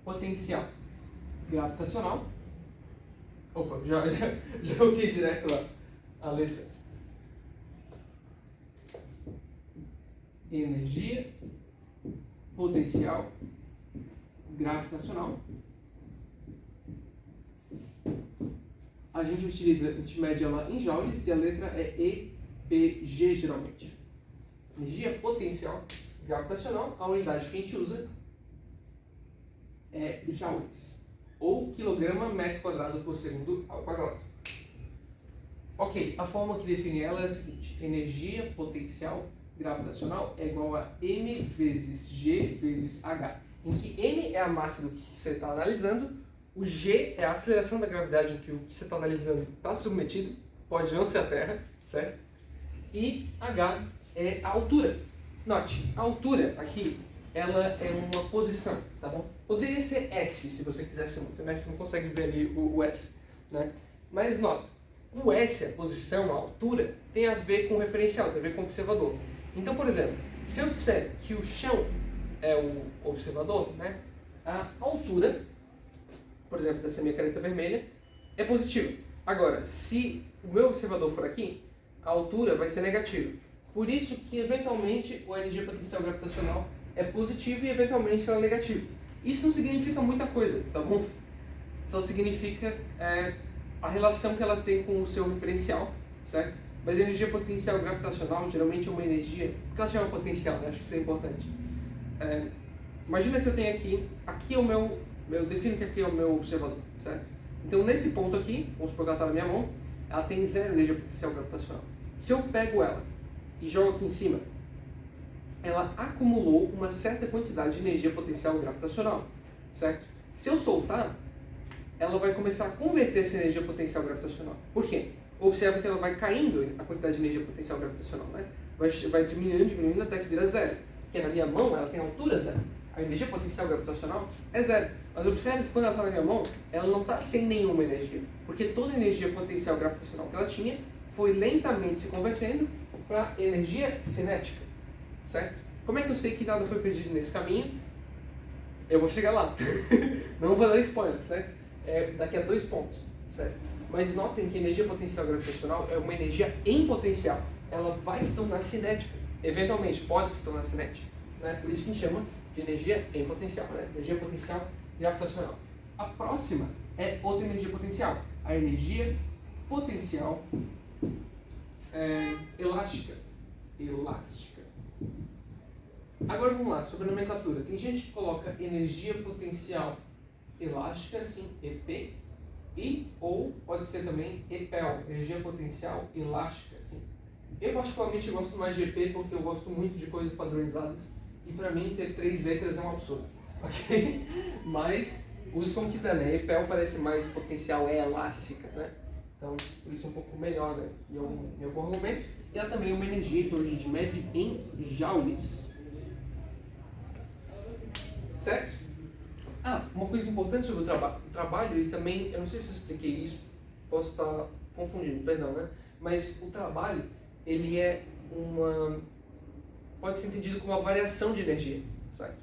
potencial gravitacional. Opa, já coloquei direto lá a letra. Energia potencial gravitacional. A gente mede ela em joules e a letra é EPG geralmente. Energia potencial gravitacional, a unidade que a gente usa é joules, ou quilograma metro quadrado por segundo ao quadrado. Ok, a forma que define ela é a seguinte: energia potencial gravitacional é igual a m vezes g vezes h, em que m é a massa do que você está analisando, o g é a aceleração da gravidade em que o que você está analisando está submetido, pode não ser a Terra, certo? E h é a altura. Note, a altura aqui, ela é uma posição, tá bom? Poderia ser S, se você quisesse muito, né? Você não consegue ver ali o S, né? Mas nota, o S, a posição, a altura, tem a ver com o referencial, tem a ver com o observador. Então, por exemplo, se eu disser que o chão é o observador, né? A altura, por exemplo, dessa minha caneta vermelha, é positiva. Agora, se o meu observador for aqui, a altura vai ser negativa. Por isso que, eventualmente, a energia potencial gravitacional é positiva e, eventualmente, ela é negativa. Isso não significa muita coisa, tá bom? Só significa a relação que ela tem com o seu referencial, certo? Mas a energia potencial gravitacional geralmente é uma energia, porque ela chama potencial, né? Acho que isso é importante. Imagina que eu tenho aqui é o meu, eu defino que aqui é o meu observador, certo? Então nesse ponto aqui, vamos supor que ela está na minha mão, ela tem zero energia potencial gravitacional. Se eu pego ela e jogo aqui em cima, ela acumulou uma certa quantidade de energia potencial gravitacional, certo? Se eu soltar, ela vai começar a converter essa energia potencial gravitacional. Por quê? Observa que ela vai caindo a quantidade de energia potencial gravitacional, né? Vai diminuindo até que vira zero. Porque na minha mão ela tem altura zero. A energia potencial gravitacional é zero. Mas observe que quando ela está na minha mão, ela não está sem nenhuma energia. Porque toda a energia potencial gravitacional que ela tinha foi lentamente se convertendo para energia cinética. Certo? Como é que eu sei que nada foi perdido nesse caminho? Eu vou chegar lá. Não vou dar spoiler, certo? Daqui a 2 pontos, certo? Mas notem que a energia potencial gravitacional é uma energia em potencial. Ela vai se tornar cinética. Eventualmente pode se tornar cinética. Né? Por isso que a gente chama de energia em potencial. Né? Energia potencial gravitacional. A próxima é outra energia potencial. A energia potencial elástica. Agora vamos lá, sobre a nomenclatura. Tem gente que coloca energia potencial elástica, assim, EP, ou pode ser também EPEL, energia potencial elástica, assim. Eu particularmente gosto mais de EP porque eu gosto muito de coisas padronizadas e para mim ter 3 letras é um absurdo, ok? Mas use como quiser, né? EPEL parece mais potencial elástica, né? Então, por isso é um pouco melhor, né? E é um bom argumento. E ela também é uma energia, então a gente mede em joules. Certo? Uma coisa importante sobre o trabalho. O trabalho, ele também, eu não sei se eu expliquei isso, posso estar confundindo, perdão, né? Mas o trabalho, ele pode ser entendido como uma variação de energia, certo?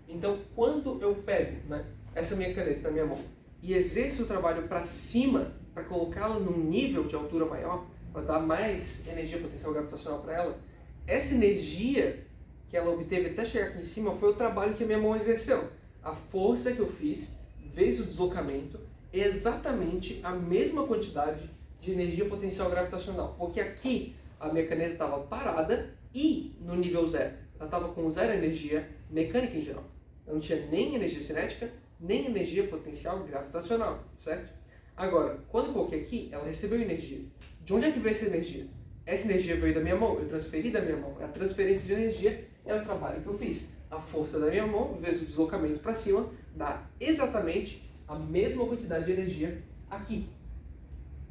Então, quando eu pego, né, essa minha caneta na minha mão e exerço o trabalho para cima, para colocá-la num nível de altura maior, para dar mais energia potencial gravitacional para ela, essa energia que ela obteve até chegar aqui em cima foi o trabalho que a minha mão exerceu. A força que eu fiz, vezes o deslocamento, é exatamente a mesma quantidade de energia potencial gravitacional. Porque aqui a minha caneta estava parada e no nível zero. Ela estava com zero energia mecânica em geral. Ela não tinha nem energia cinética, nem energia potencial gravitacional, certo? Agora, quando eu coloquei aqui, ela recebeu energia. De onde é que veio essa energia? Essa energia veio da minha mão, eu transferi da minha mão. A transferência de energia é o trabalho que eu fiz. A força da minha mão, vezes o deslocamento para cima, dá exatamente a mesma quantidade de energia aqui.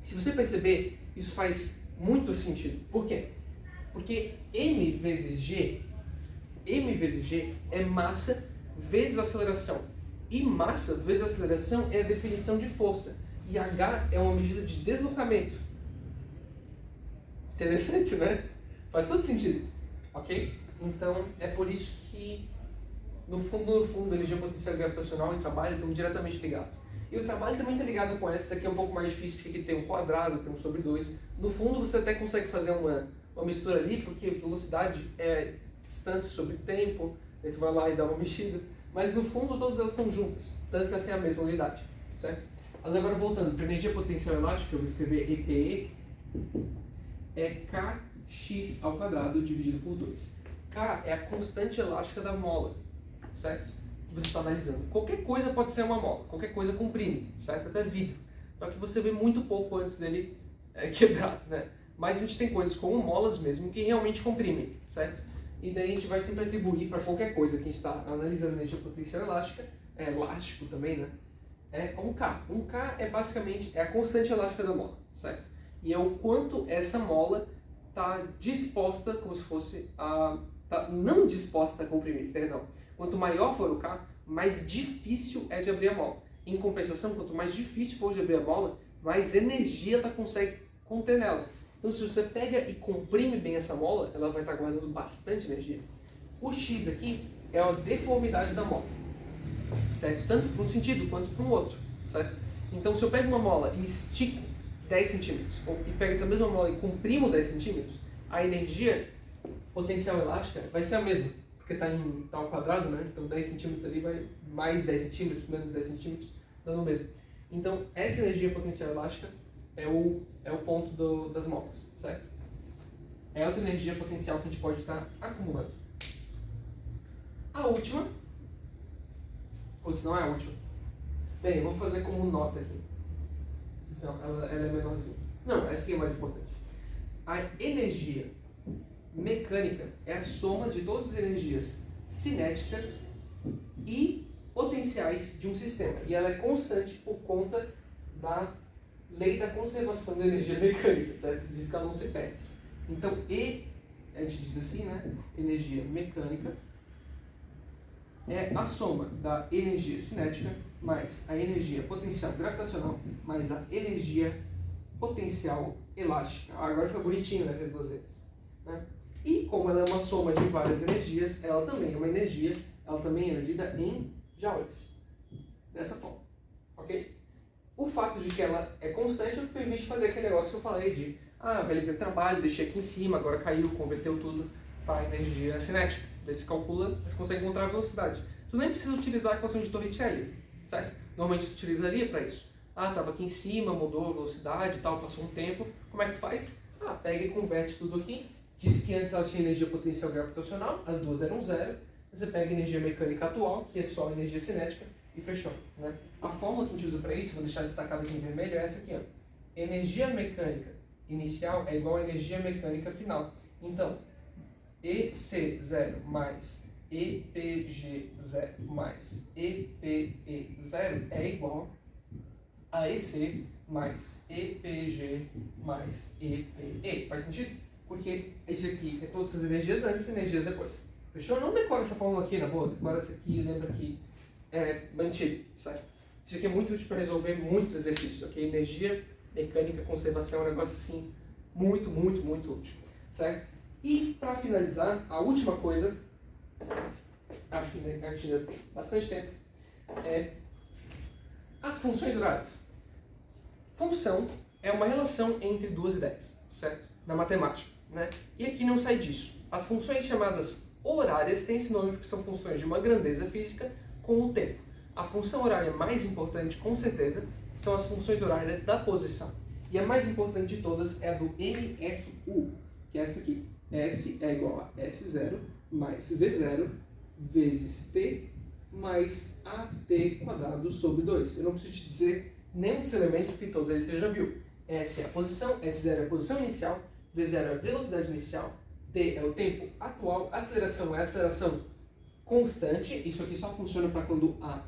Se você perceber, isso faz muito sentido. Por quê? Porque M vezes G é massa vezes aceleração. E massa vezes aceleração é a definição de força. E H é uma medida de deslocamento. Interessante, né? Faz todo sentido, ok? Então, é por isso que, no fundo, a energia potencial gravitacional e trabalho estão diretamente ligados. E o trabalho também está ligado com essa aqui, é um pouco mais difícil, porque aqui tem um quadrado, tem um sobre 2. No fundo, você até consegue fazer uma mistura ali, porque velocidade é distância sobre tempo, aí tu vai lá e dá uma mexida. Mas, no fundo, todas elas são juntas, tanto que elas têm a mesma unidade, certo? Mas agora, voltando para a energia potencial elástica, eu vou escrever EPE, é kx ao quadrado dividido por 2. K é a constante elástica da mola, certo? Que você está analisando. Qualquer coisa pode ser uma mola, qualquer coisa comprime, certo? Até vidro. Só que você vê muito pouco antes dele quebrar, né? Mas a gente tem coisas como molas mesmo que realmente comprimem, certo? E daí a gente vai sempre atribuir para qualquer coisa que a gente está analisando energia potencial elástica, elástico também, né? Um K. Um K é basicamente a constante elástica da mola, certo? E é o quanto essa mola está disposta, como se fosse não disposta a comprimir, perdão. Quanto maior for o K, mais difícil é de abrir a mola. Em compensação, quanto mais difícil for de abrir a mola, mais energia ela consegue conter nela. Então, se você pega e comprime bem essa mola, ela vai estar guardando bastante energia. O X aqui é a deformidade da mola, certo? Tanto para um sentido quanto para um outro, certo? Então, se eu pego uma mola e estico 10 centímetros, e pego essa mesma mola e comprimo 10 centímetros, a energia potencial elástica vai ser a mesma, porque está ao quadrado, né? Então 10 centímetros ali vai mais 10 centímetros, menos 10 centímetros, dando o mesmo. Então, essa energia potencial elástica é o ponto das molas, certo? É outra energia potencial que a gente pode estar acumulando. A última, não é a última. Bem, eu vou fazer como nota aqui. Então, ela é menorzinha. Não, essa aqui é mais importante. A energia mecânica é a soma de todas as energias cinéticas e potenciais de um sistema. E ela é constante por conta da lei da conservação da energia mecânica, certo? Diz que ela não se perde. Então, a gente diz assim, né? Energia mecânica é a soma da energia cinética mais a energia potencial gravitacional mais a energia potencial elástica. Agora fica bonitinho, né? Tem duas letras. Né? E como ela é uma soma de várias energias, ela também é uma energia, ela também é medida em joules. Dessa forma. Ok? O fato de que ela é constante é o que permite fazer aquele negócio que eu falei de eu realizei trabalho, deixei aqui em cima, agora caiu, converteu tudo para energia cinética. Daí você calcula, você consegue encontrar a velocidade. Tu nem precisa utilizar a equação de Torricelli, certo? Normalmente tu utilizaria para isso. Estava aqui em cima, mudou a velocidade e tal, passou um tempo. Como é que tu faz? Pega e converte tudo aqui. Disse que antes ela tinha energia potencial gravitacional, as duas eram zero. Você pega a energia mecânica atual, que é só energia cinética, e fechou. Né? A fórmula que a gente usa para isso, vou deixar destacada aqui em vermelho, é essa aqui. Ó. Energia mecânica inicial é igual a energia mecânica final. Então, EC0 mais EPG0 mais EPE0 é igual a EC mais EPG mais EPE. Faz sentido? Porque isso aqui é todas as energias antes e energias depois. Fechou? Não decora essa fórmula aqui na boa, decora essa aqui e lembra que é mantido, certo? Isso aqui é muito útil para resolver muitos exercícios, ok? Energia mecânica, conservação é um negócio assim muito, muito, muito útil, certo? E para finalizar, a última coisa, acho que a gente ainda tem bastante tempo, é as funções horárias. Função é uma relação entre duas ideias, certo? Na matemática, né? E aqui não sai disso. As funções chamadas horárias têm esse nome porque são funções de uma grandeza física com o tempo. A função horária mais importante, com certeza, são as funções horárias da posição. E a mais importante de todas é a do MRU, que é essa aqui. S é igual a S0 mais V0 vezes T mais AT quadrado sobre 2. Eu não preciso te dizer nenhum dos elementos, porque todos eles você já viu. S é a posição, S0 é a posição inicial, V0 é a velocidade inicial, T é o tempo atual, aceleração é a aceleração constante. Isso aqui só funciona para quando A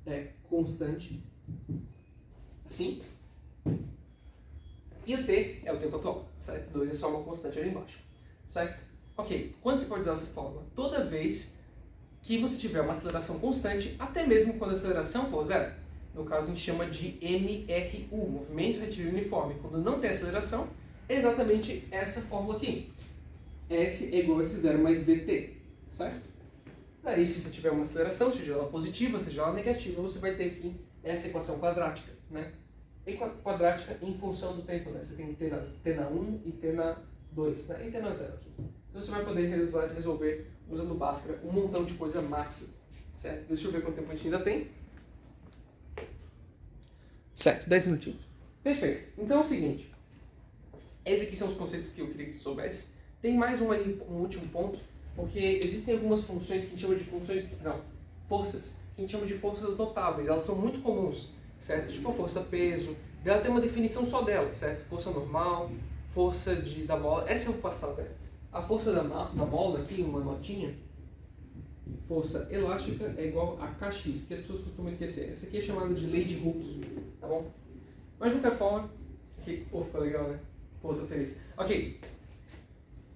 é constante. Assim. E o T é o tempo atual, certo? 2 é só uma constante ali embaixo, certo? Ok, quando você pode usar essa fórmula? Toda vez que você tiver uma aceleração constante, até mesmo quando a aceleração for zero. No caso, a gente chama de MRU, Movimento Retilíneo Uniforme. Quando não tem aceleração, é exatamente essa fórmula aqui. S é igual a S0 mais VT, certo? Aí, se você tiver uma aceleração, seja ela positiva, seja ela negativa, você vai ter aqui essa equação quadrática, né? E quadrática em função do tempo, né? Você tem T na 1 e T na 2, né? E T na 0 aqui. Então você vai poder resolver usando Bhaskara um montão de coisa massa, certo? Deixa eu ver quanto tempo a gente ainda tem. Certo, 10 minutinhos. Perfeito. Então é o seguinte. Esses aqui são os conceitos que eu queria que você soubesse. Tem mais um último ponto, porque existem algumas funções que a gente chama de forças, que a gente chama de forças notáveis. Elas são muito comuns, certo? Tipo a força-peso. Ela tem uma definição só dela, certo? Força normal, força da mola. Essa eu vou passar, né? A força da mola aqui, uma notinha. Força elástica é igual a Kx, que as pessoas costumam esquecer. Essa aqui é chamada de lei de Hooke, tá bom? Mas de qualquer forma, aqui, ficou legal, né? Pô, tô feliz. Ok,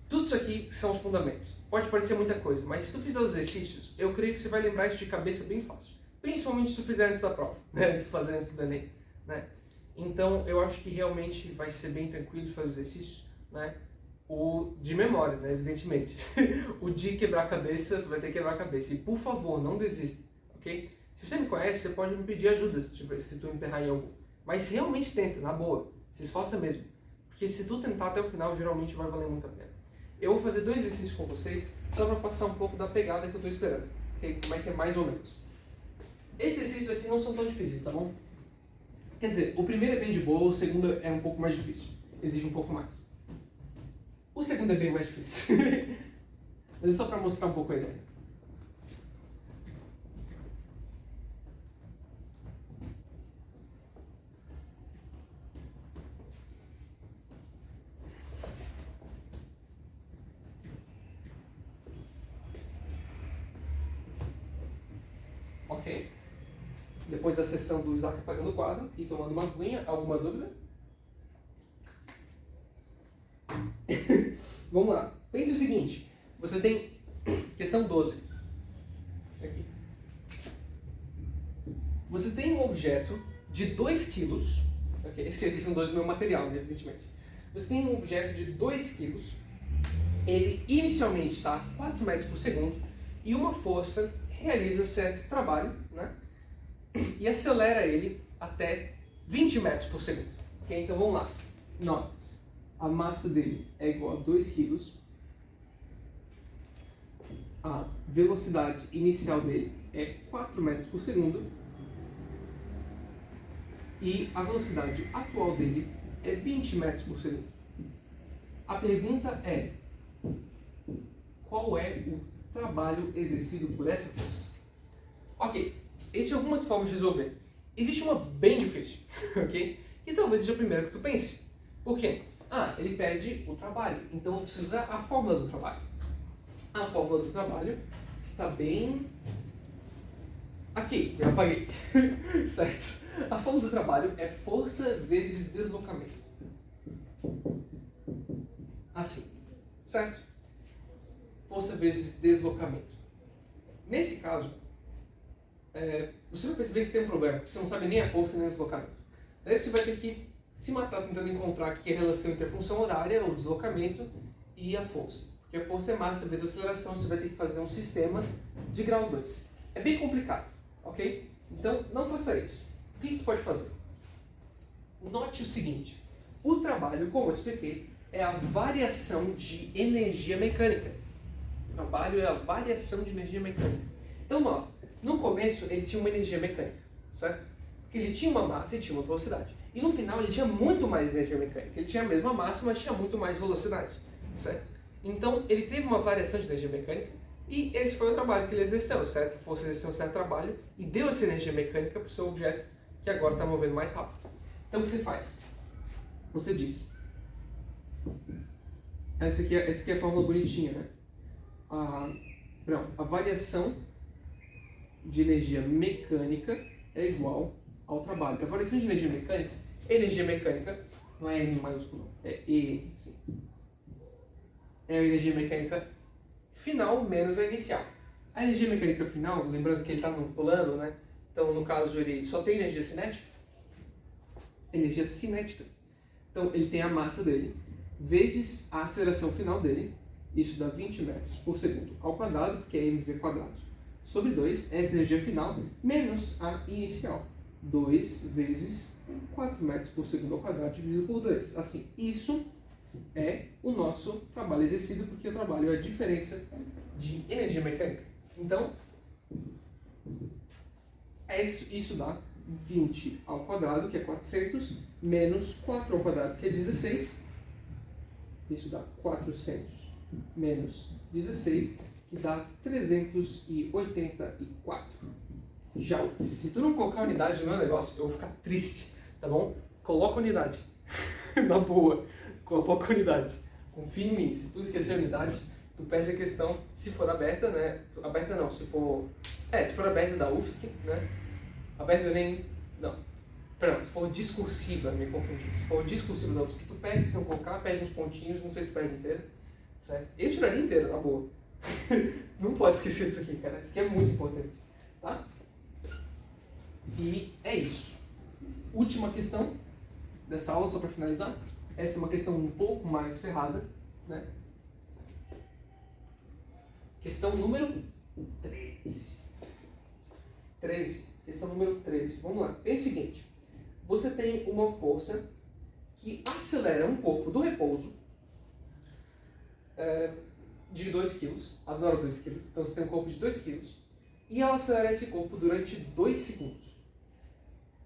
tudo isso aqui são os fundamentos. Pode parecer muita coisa, mas se tu fizer os exercícios, eu creio que você vai lembrar isso de cabeça bem fácil. Principalmente se tu fizer antes da prova, né? Antes de fazer antes do Enem, né? Então, eu acho que realmente vai ser bem tranquilo de fazer os exercícios, né? O de memória, né? Evidentemente. O de quebrar a cabeça, tu vai ter que quebrar a cabeça. E, por favor, não desista, ok? Se você me conhece, você pode me pedir ajuda se tu emperrar em algum. Mas realmente tenta, na boa. Se esforça mesmo. Porque se tu tentar até o final, geralmente vai valer muito a pena. Eu vou fazer 2 exercícios com vocês, só para passar um pouco da pegada que eu estou esperando. Ok? Como é que é mais ou menos. Esses exercícios aqui não são tão difíceis, tá bom? Quer dizer, o primeiro é bem de boa, o segundo é um pouco mais difícil. Exige um pouco mais. O segundo é bem mais difícil. Mas é só para mostrar um pouco a ideia. Ok? Depois da sessão do Isaac apagando o quadro e tomando uma aguinha, alguma dúvida? Vamos lá. Pense o seguinte. Você tem questão 12. Aqui. Você tem um objeto de 2 quilos. Okay? Esse aqui são 2 do meu material, né, evidentemente. Você tem um objeto de 2 quilos. Ele inicialmente está a 4 metros por segundo. E uma força realiza certo trabalho, né? E acelera ele até 20 metros por segundo. Okay? Então vamos lá. Notas. A massa dele é igual a 2 kg. A velocidade inicial dele é 4 metros por segundo. E a velocidade atual dele é 20 metros por segundo. A pergunta é: qual é o trabalho exercido por essa força? Ok, existem algumas formas de resolver. Existe uma bem difícil, ok? E talvez seja a primeira que tu pense. Por quê? Ele pede o trabalho, então eu preciso usar a fórmula do trabalho. A fórmula do trabalho está bem... Aqui, eu apaguei. Certo? A fórmula do trabalho é força vezes deslocamento. Assim, certo? Força vezes deslocamento. Nesse caso, você vai perceber que você tem um problema, porque você não sabe nem a força nem o deslocamento. Daí você vai ter que se matar tentando encontrar aqui a relação entre a função horária, o deslocamento e a força. Porque a força é massa vezes aceleração, você vai ter que fazer um sistema de grau 2. É bem complicado, ok? Então, não faça isso. O que tu pode fazer? Note o seguinte: o trabalho, como eu expliquei, é a variação de energia mecânica. O trabalho é a variação de energia mecânica. Então, nota, no começo ele tinha uma energia mecânica, certo? Porque ele tinha uma massa e tinha uma velocidade. E no final ele tinha muito mais energia mecânica. Ele tinha a mesma massa, mas tinha muito mais velocidade, certo? Então, ele teve uma variação de energia mecânica e esse foi o trabalho que ele exerceu, certo? A força exerceu um certo trabalho e deu essa energia mecânica para o seu objeto que agora está movendo mais rápido. Então, o que você faz? Você diz... Essa aqui é a fórmula bonitinha, né? A variação de energia mecânica é igual ao trabalho. A variação de energia mecânica não é N maiúsculo, é E, sim. É a energia mecânica final menos a inicial. A energia mecânica final, lembrando que ele está no plano, né? Então, no caso, ele só tem energia cinética. Energia cinética. Então, ele tem a massa dele vezes a aceleração final dele. Isso dá 20 metros por segundo ao quadrado, porque é mv quadrado, sobre 2, essa energia final, menos a inicial. 2 vezes 4 metros por segundo ao quadrado dividido por 2. Assim, isso é o nosso trabalho exercido, porque o trabalho é a diferença de energia mecânica. Então, isso dá 20 ao quadrado, que é 400, menos 4 ao quadrado, que é 16. Isso dá 400 menos 16, que dá 384 joules. Se tu não colocar unidade no meu negócio, eu vou ficar triste, tá bom? Coloca unidade. Na boa, coloca unidade. Confia em mim. Se tu esquecer a unidade, tu perde a questão. Se for aberta, né? Aberta não, se for aberta da UFSC, né? Aberta nem... Não. Perdão, se for discursiva, me confundi. Se for discursiva da UFSC, tu perde, se não colocar, perde uns pontinhos, não sei se tu perde inteiro. Certo? Eu tiraria inteiro, na boa. Não pode esquecer disso aqui, cara. Isso aqui é muito importante. Tá? E é isso. Última questão dessa aula, só para finalizar. Essa é uma questão um pouco mais ferrada, né? Questão número 13. Questão número 13. Vamos lá. É o seguinte. Você tem uma força que acelera um corpo do repouso de 2 kg. Adoro 2 kg. Então você tem um corpo de 2 kg e ela acelera esse corpo durante 2 segundos.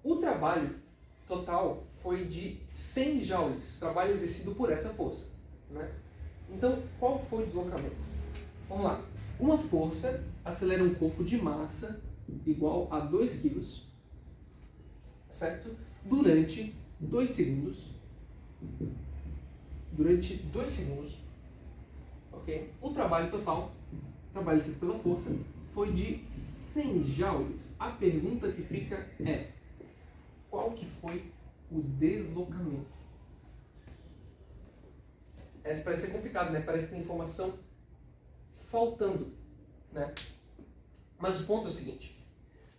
O trabalho total foi de 100 joules, trabalho exercido por essa força, né? Então, qual foi o deslocamento? Vamos lá. Uma força acelera um corpo de massa igual a 2 kg, certo? Durante 2 segundos. Durante 2 segundos, ok? O trabalho total, trabalho exercido pela força, foi de 100 joules. A pergunta que fica é: qual que foi o deslocamento? Essa parece ser complicado, né? Parece que tem informação faltando, né? Mas o ponto é o seguinte: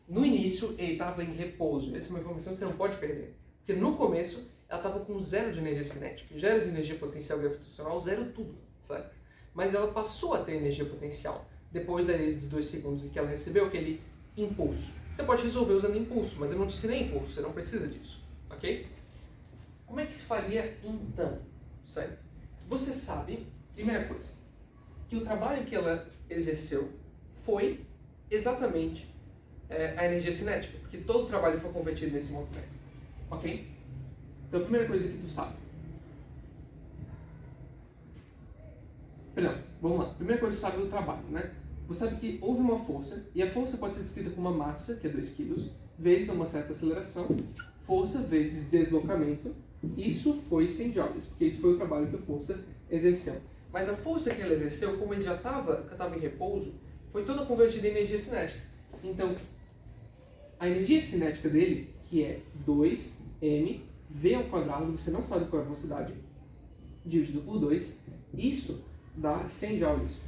no início ele estava em repouso. Essa é uma informação que você não pode perder, porque no começo ela estava com 0 de energia cinética, 0 de energia potencial gravitacional, 0 tudo, certo? Mas ela passou a ter energia potencial depois aí dos 2 segundos em que ela recebeu aquele impulso. Você pode resolver usando impulso, mas eu não te ensinei impulso, você não precisa disso, ok? Como é que se faria então, certo? Você sabe, primeira coisa, que o trabalho que ela exerceu foi exatamente a energia cinética, porque todo o trabalho foi convertido nesse movimento, ok? Então, a primeira coisa que tu sabe. Perdão, vamos lá. Primeira coisa que tu sabe do trabalho, né? Você sabe que houve uma força, e a força pode ser descrita como uma massa, que é 2 kg, vezes uma certa aceleração, força vezes deslocamento. Isso foi 100 joules, porque isso foi o trabalho que a força exerceu. Mas a força que ela exerceu, como ele já estava em repouso, foi toda convertida em energia cinética. Então, a energia cinética dele, que é 2m v ao quadrado, você não sabe qual é a velocidade, dividido por 2, isso dá 100 joules.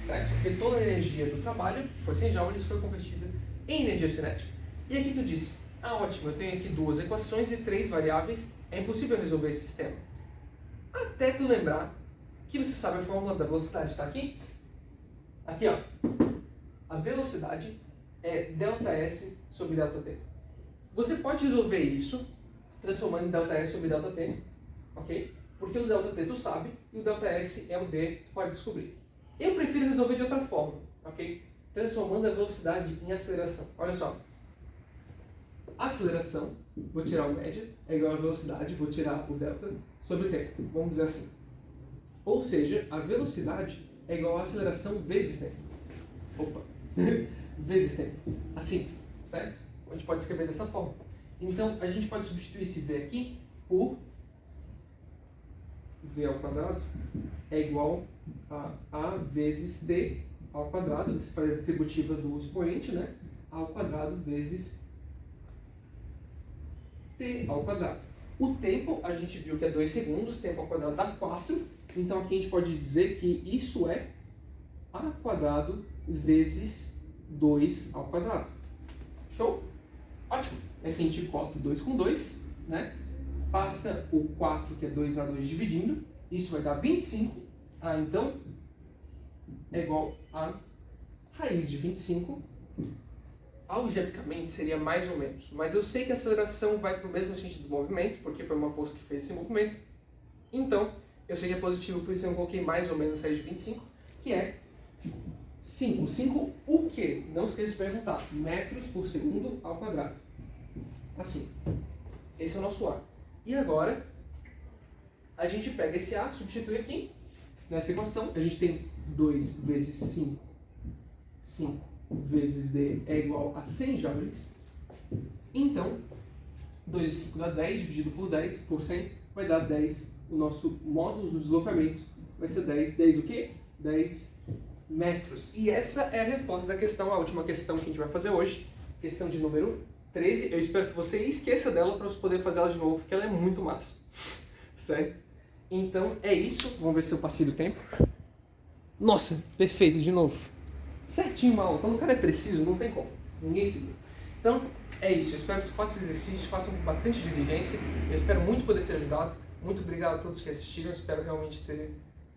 Certo? Porque toda a energia do trabalho, que foi 100 joules, foi convertida em energia cinética. E aqui tu disse: ah, ótimo, eu tenho aqui 2 equações e 3 variáveis, é impossível resolver esse sistema. Até tu lembrar que você sabe a fórmula da velocidade, está aqui? Aqui, ó. A velocidade é ΔS sobre ΔT. Você pode resolver isso transformando em ΔS sobre ΔT, ok? Porque o ΔT tu sabe e o ΔS é o D que tu pode descobrir. Eu prefiro resolver de outra forma, ok? Transformando a velocidade em aceleração. Olha só. A aceleração, vou tirar o média, é igual a velocidade, vou tirar o delta, sobre o tempo. Vamos dizer assim. Ou seja, a velocidade é igual a aceleração vezes tempo. Opa! Vezes tempo. Assim, certo? A gente pode escrever dessa forma. Então, a gente pode substituir esse V aqui por V ao quadrado é igual a A vezes T ao quadrado. Você faz a distributiva do expoente, né? A ao quadrado vezes T ao quadrado. O tempo, a gente viu que é 2 segundos, tempo ao quadrado dá 4. Então, aqui a gente pode dizer que isso é A quadrado vezes 2 ao quadrado. Show? Ótimo. Aqui a gente cota 2 com 2, né? Passa o 4, que é 2 na 2 dividindo. Isso vai dar 25. Ah, então, é igual a raiz de 25. Algebricamente seria mais ou menos. Mas eu sei que a aceleração vai para o mesmo sentido do movimento, porque foi uma força que fez esse movimento. Então, eu sei que é positivo, por isso eu coloquei mais ou menos raiz de 25, que é 5. 5 o quê? Não esqueça de perguntar. Metros por segundo ao quadrado. Assim. Esse é o nosso A. E agora, a gente pega esse A, substitui aqui. Nessa equação, a gente tem 2 vezes 5. 5 vezes D é igual a 100 joules. Então, 2 vezes 5 dá 10, dividido por 10, por 100, vai dar 10. O nosso módulo do deslocamento vai ser 10. 10 o quê? 10 metros. E essa é a resposta da questão, a última questão que a gente vai fazer hoje. Questão de número 13. Eu espero que você esqueça dela para você poder fazer ela de novo, porque ela é muito massa. Certo? Então, é isso. Vamos ver se eu passei do tempo. Nossa, perfeito, de novo. Certinho, mal. Quando o cara é preciso, não tem como. Ninguém segura. Então, é isso. Eu espero que tu faça esse exercício, faça com bastante diligência. Eu espero muito poder ter ajudado. Muito obrigado a todos que assistiram. Eu espero realmente ter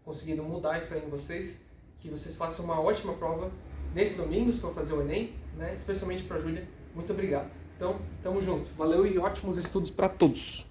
conseguido mudar isso aí em vocês. Que vocês façam uma ótima prova nesse domingo, se for fazer o Enem, né? Especialmente para a Júlia. Muito obrigado. Então, tamo junto. Valeu e ótimos estudos para todos.